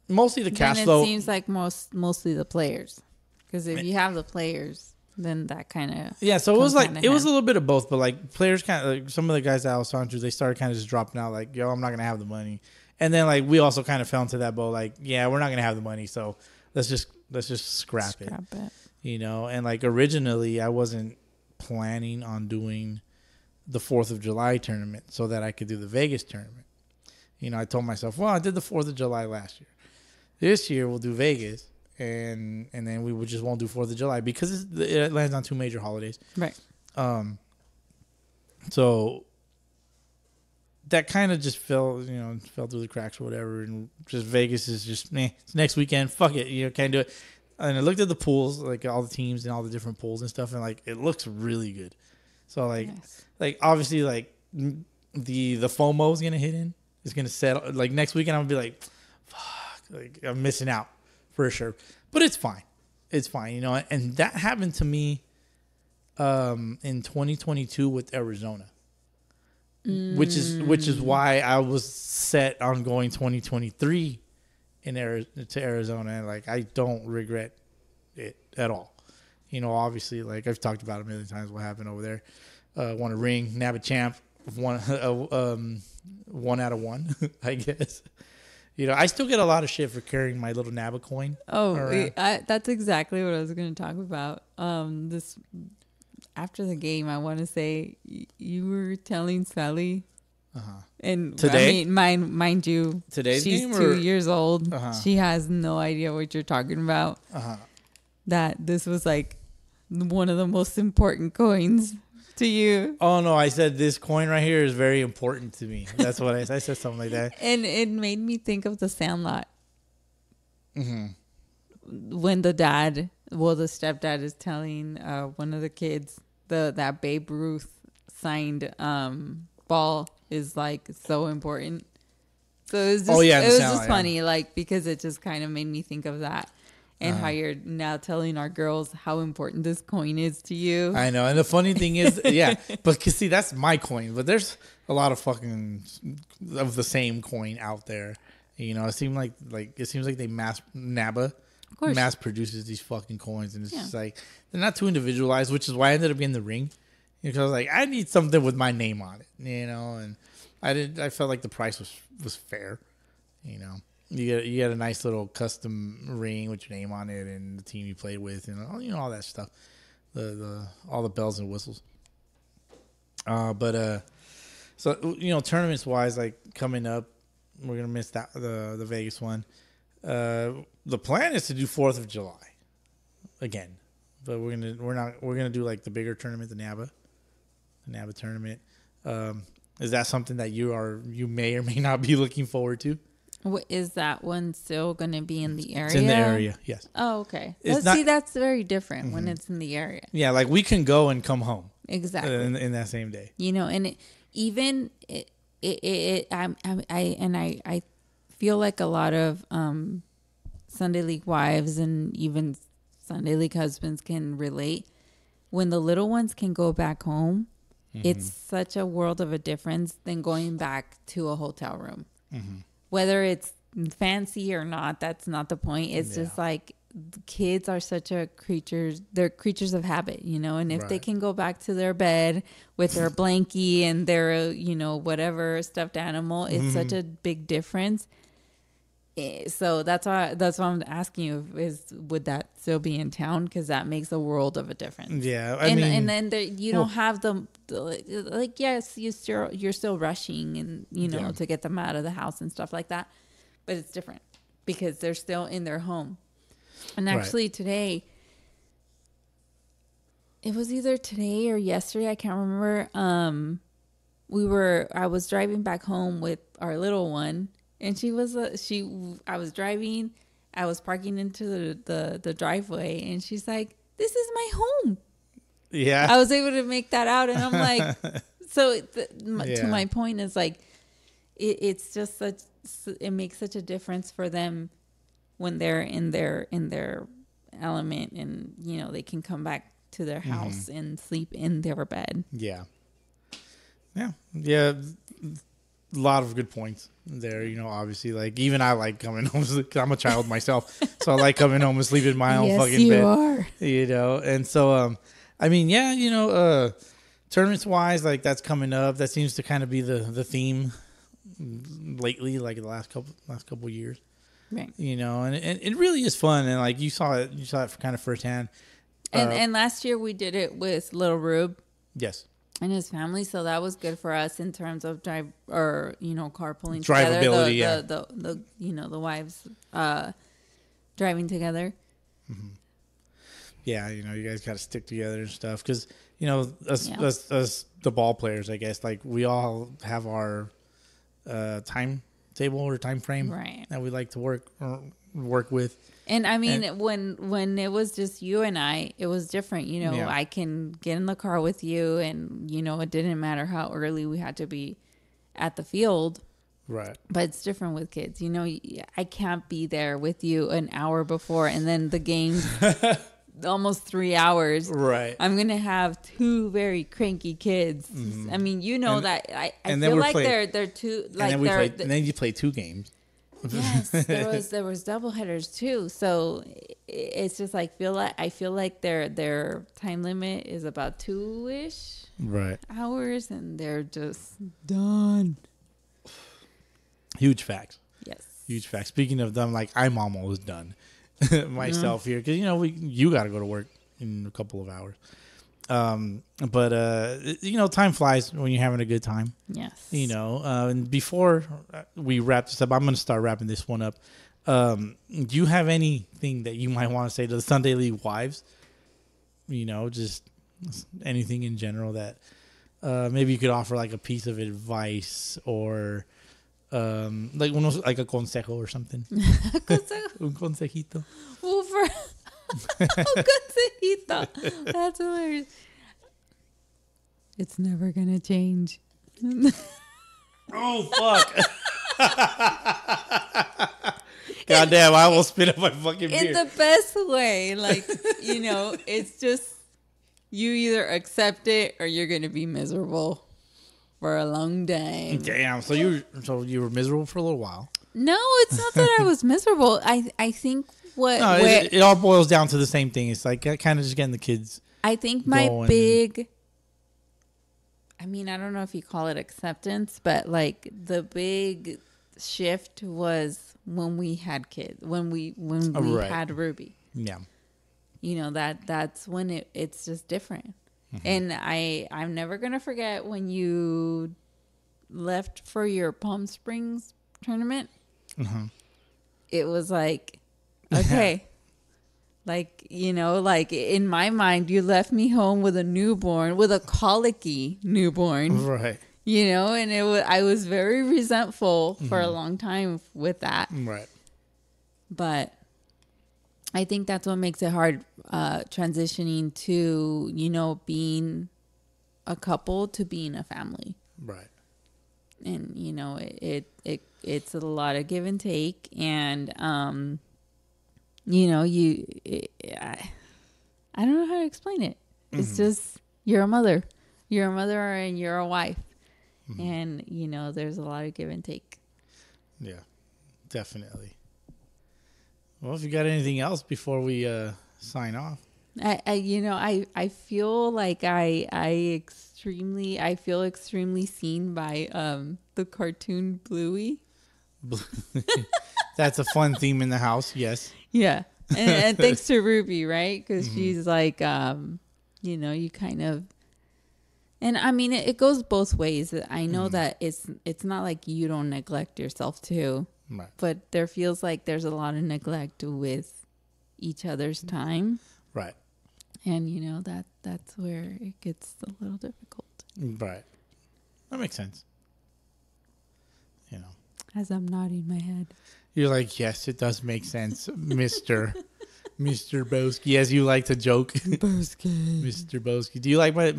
mostly the cash flow. It seems like mostly the players, because if you have the players, then that kind of so it was like it was a little bit of both, but like players kind of like some of the guys that I was talking to, they started kind of just dropping out, like, yo, I'm not gonna have the money, and then like we also kind of fell into that boat, like, yeah, we're not gonna have the money, so let's just scrap it, you know. And like originally, I wasn't planning on doing the 4th of July tournament so that I could do the Vegas tournament. You know, I told myself, well, I did the 4th of July last year. This year we'll do Vegas. And then we just won't do 4th of July because it lands on 2 major holidays. Right. So that kind of just fell through the cracks or whatever. And just Vegas is just, it's next weekend. Fuck it. You know, can't do it. And I looked at the pools, like all the teams and all the different pools and stuff. And like, it looks really good. So like, like obviously like the FOMO is going to hit in. It's going to settle. Like next weekend, I'm going to be like, fuck, like I'm missing out. For sure. But it's fine. It's fine, you know. And that happened to me in 2022 with Arizona. Which is why I was set on going 2023 to Arizona. And like, I don't regret it at all. You know, obviously, like I've talked about it a million times what happened over there. Won a ring, nab a champ, one out of one, I guess. You know, I still get a lot of shit for carrying my little NABA coin. Oh, that's exactly what I was going to talk about. This after the game, I want to say you were telling Sally, and today, I mean, mind you, today's she's game 2 years old. She has no idea what you're talking about. That this was like one of the most important coins to you. Oh no, I said this coin right here is very important to me. That's what I said, something like that. And it made me think of the Sandlot. When the stepdad is telling one of the kids that Babe Ruth signed ball is like so important. So it was just funny, like, because it just kind of made me think of that. And how you're now telling our girls how important this coin is to you. I know. And the funny thing is, but see, that's my coin. But there's a lot of fucking of the same coin out there. You know, it seems like they mass produces these fucking coins. And it's just like, they're not too individualized, which is why I ended up getting the ring. Because I was like, I need something with my name on it, you know. And I felt like the price was fair, you know. You get a nice little custom ring with your name on it and the team you played with, and all that stuff, all the bells and whistles. So tournaments wise, like coming up, we're gonna miss that the Vegas one. The plan is to do 4th of July again, but we're gonna do like the bigger tournament, the NABA tournament. Is that something that you may or may not be looking forward to? What, is that one still going to be in the area? It's in the area, yes. Oh, okay. That's very different when it's in the area. Yeah, like we can go and come home. Exactly. In that same day. You know, and I feel like a lot of Sunday League wives and even Sunday League husbands can relate. When the little ones can go back home, it's such a world of a difference than going back to a hotel room. Whether it's fancy or not, that's not the point. It's just like kids are they're creatures of habit, you know, and if they can go back to their bed with their blankie and their, whatever stuffed animal, it's such a big difference. So that's why I'm asking you, would that still be in town? Because that makes a world of a difference. Yeah, and then you don't have the like, yes, you're still rushing and to get them out of the house and stuff like that, but it's different because they're still in their home. And actually today, it was either today or yesterday, I can't remember. I was driving back home with our little one. And I was driving, I was parking into the driveway, and she's like, "This is my home." Yeah. I was able to make that out, and I'm like, to my point is like, it's just it makes such a difference for them when they're in their element, and they can come back to their house and sleep in their bed. Yeah. A lot of good points there, obviously, like even I like coming home because I'm a child myself, so I like coming home and sleeping in my own fucking bed. You are. And so tournaments wise, like that's coming up. That seems to kind of be the theme lately, like the last couple years. Right. And it really is fun, and like you saw it kind of firsthand. And last year we did it with Little Rube. Yes. And his family, so that was good for us in terms of carpooling drivability, together. The wives driving together. Mm-hmm. Yeah, you guys got to stick together and stuff because us the ball players, I guess, like we all have our timetable or time frame that we like to work with. And I mean, when it was just you and I, it was different. I can get in the car with you, and it didn't matter how early we had to be at the field. Right. But it's different with kids. I can't be there with you an hour before, and then the game's almost 3 hours. Right. I'm gonna have two very cranky kids. Mm-hmm. I mean, that I feel like they're two. Like and then you play two games. Yes, there was double headers too. So it's just like I feel like their time limit is about 2-ish hours, and they're just done. Huge facts. Yes. Huge facts. Speaking of them, like I'm almost done myself here because you got to go to work in a couple of hours. But time flies when you're having a good time. Yes. And before we wrap this up, I'm going to start wrapping this one up. Do you have anything that you might want to say to the Sunday League wives? Just anything in general that maybe you could offer, like a piece of advice or like a consejo or something. Un consejito. Un consejito. That's hilarious. It's never gonna change. Oh fuck! Goddamn! I will spit up my fucking beer. In the best way, like it's just you either accept it or you're gonna be miserable for a long time. Damn! So you were miserable for a little while. No, it's not that I was miserable. I think it all boils down to the same thing. It's like kind of just getting the kids. I think my big. I mean, I don't know if you call it acceptance, but like the big shift was when we had kids, when we had Ruby. Yeah. That's when it's just different. Mm-hmm. And I'm never going to forget when you left for your Palm Springs tournament. Mm-hmm. It was like, okay. Like, like in my mind, you left me home with a newborn, with a colicky newborn. Right. And I was very resentful for a long time with that. Right. But I think that's what makes it hard transitioning to, being a couple to being a family. Right. And, it's a lot of give and take. And, I don't know how to explain it. It's just, you're a mother and you're a wife. Mm-hmm. And, there's a lot of give and take. Yeah, definitely. Well, if you got anything else before we sign off. I feel like I feel extremely seen by the cartoon Bluey. That's a fun theme in the house. Yes. Yeah. And thanks to Ruby, right? Because she's like, you kind of, and I mean, it goes both ways. I know that it's not like you don't neglect yourself too, Right. but there feels like there's a lot of neglect with each other's time. Right. And that's where it gets a little difficult. Right. That makes sense. As I'm nodding my head. You're like, yes, it does make sense, Mr. Bowski, as you like to joke. Bowski. Mr. Bowski. Do you like my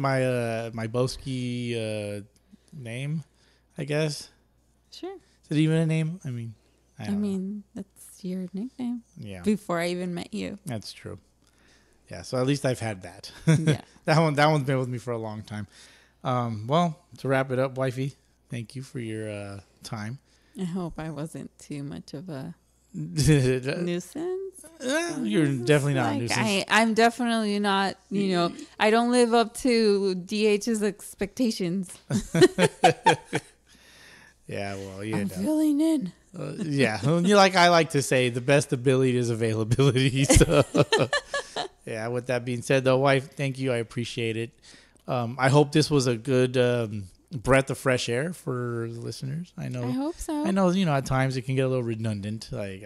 Bowski name, I guess? Sure. Is it even a name? I mean, I don't know. That's your nickname. Yeah. Before I even met you. That's true. Yeah, so at least I've had that. Yeah. That one's been with me for a long time. Well, to wrap it up, wifey, thank you for your time. I hope I wasn't too much of a nuisance. You're definitely not a nuisance. I'm definitely not, I don't live up to DH's expectations. Yeah, well, I'm filling in. Yeah, I like to say, the best ability is availability. So, yeah, with that being said, though, wife, thank you. I appreciate it. I hope this was a good breath of fresh air for the listeners. I hope so. I know, at times it can get a little redundant. Like,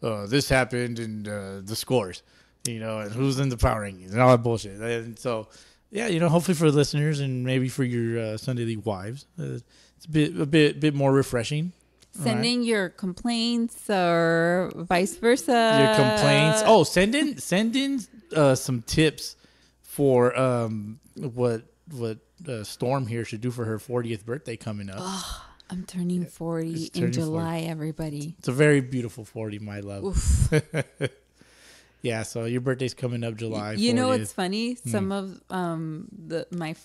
this happened and the scores, and who's in the power rankings and all that bullshit. And so, yeah, hopefully for the listeners and maybe for your Sunday League wives, it's a bit more refreshing. Send in your complaints or vice versa. Your complaints. Oh, send in some tips for what Storm here should do for her 40th birthday coming up. Oh, I'm turning 40 in July, 40. Everybody. It's a very beautiful 40, my love. Yeah, so your birthday's coming up July 40th. You know what's funny? Some of my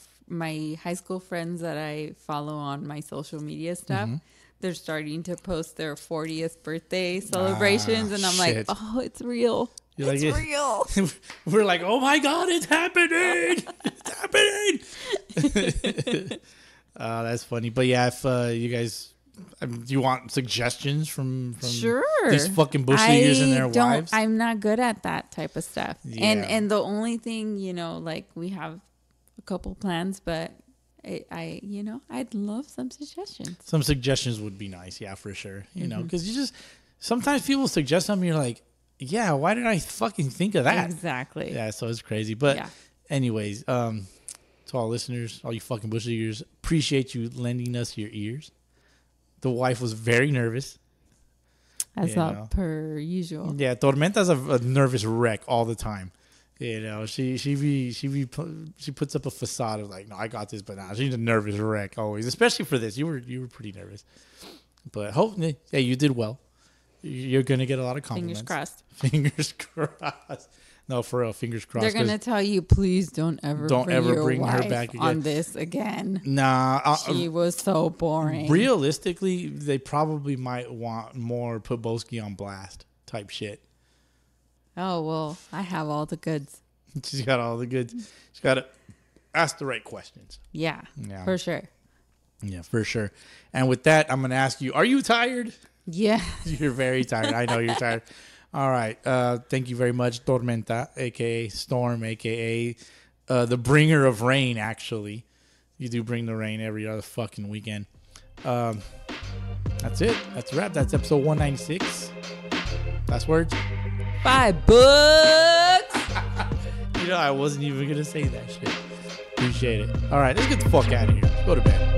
high school friends that I follow on my social media stuff, they're starting to post their 40th birthday celebrations, and I'm like, oh, it's real. It's real. We're like, oh my God, it's happening. It's happening. That's funny. But yeah, if you guys, do you want suggestions from sure. these fucking bush leaguers and their wives? I'm not good at that type of stuff. Yeah. And the only thing, we have a couple plans, but I'd love some suggestions. Some suggestions would be nice. Yeah, for sure. Because you just, sometimes people suggest something, you're like, yeah, why did I fucking think of that? Exactly. Yeah, so it's crazy. But anyways, to all listeners, all you fucking bush leaguers, appreciate you lending us your ears. The wife was very nervous. As per usual. Yeah, Tormenta's a nervous wreck all the time. She puts up a facade of like, no, I got this, but nah, she's a nervous wreck always, especially for this. You were pretty nervous, but hopefully, hey, you did well. You're gonna get a lot of compliments. Fingers crossed. No, for real, fingers crossed. They're gonna tell you, please don't ever bring her back again on this again. Nah, she was so boring. Realistically, they probably might want more put Bowski on blast type shit. Oh, well, I have all the goods. She's got all the goods. She's got to ask the right questions. Yeah, for sure. Yeah, for sure. And with that, I'm going to ask you, are you tired? Yeah. You're very tired. I know you're tired. All right. Thank you very much, Tormenta, a.k.a. Storm, a.k.a. The bringer of rain, actually. You do bring the rain every other fucking weekend. That's it. That's a wrap. That's episode 196. Last words? $5. I wasn't even going to say that shit. Appreciate it. All right, let's get the fuck out of here. Let's go to bed.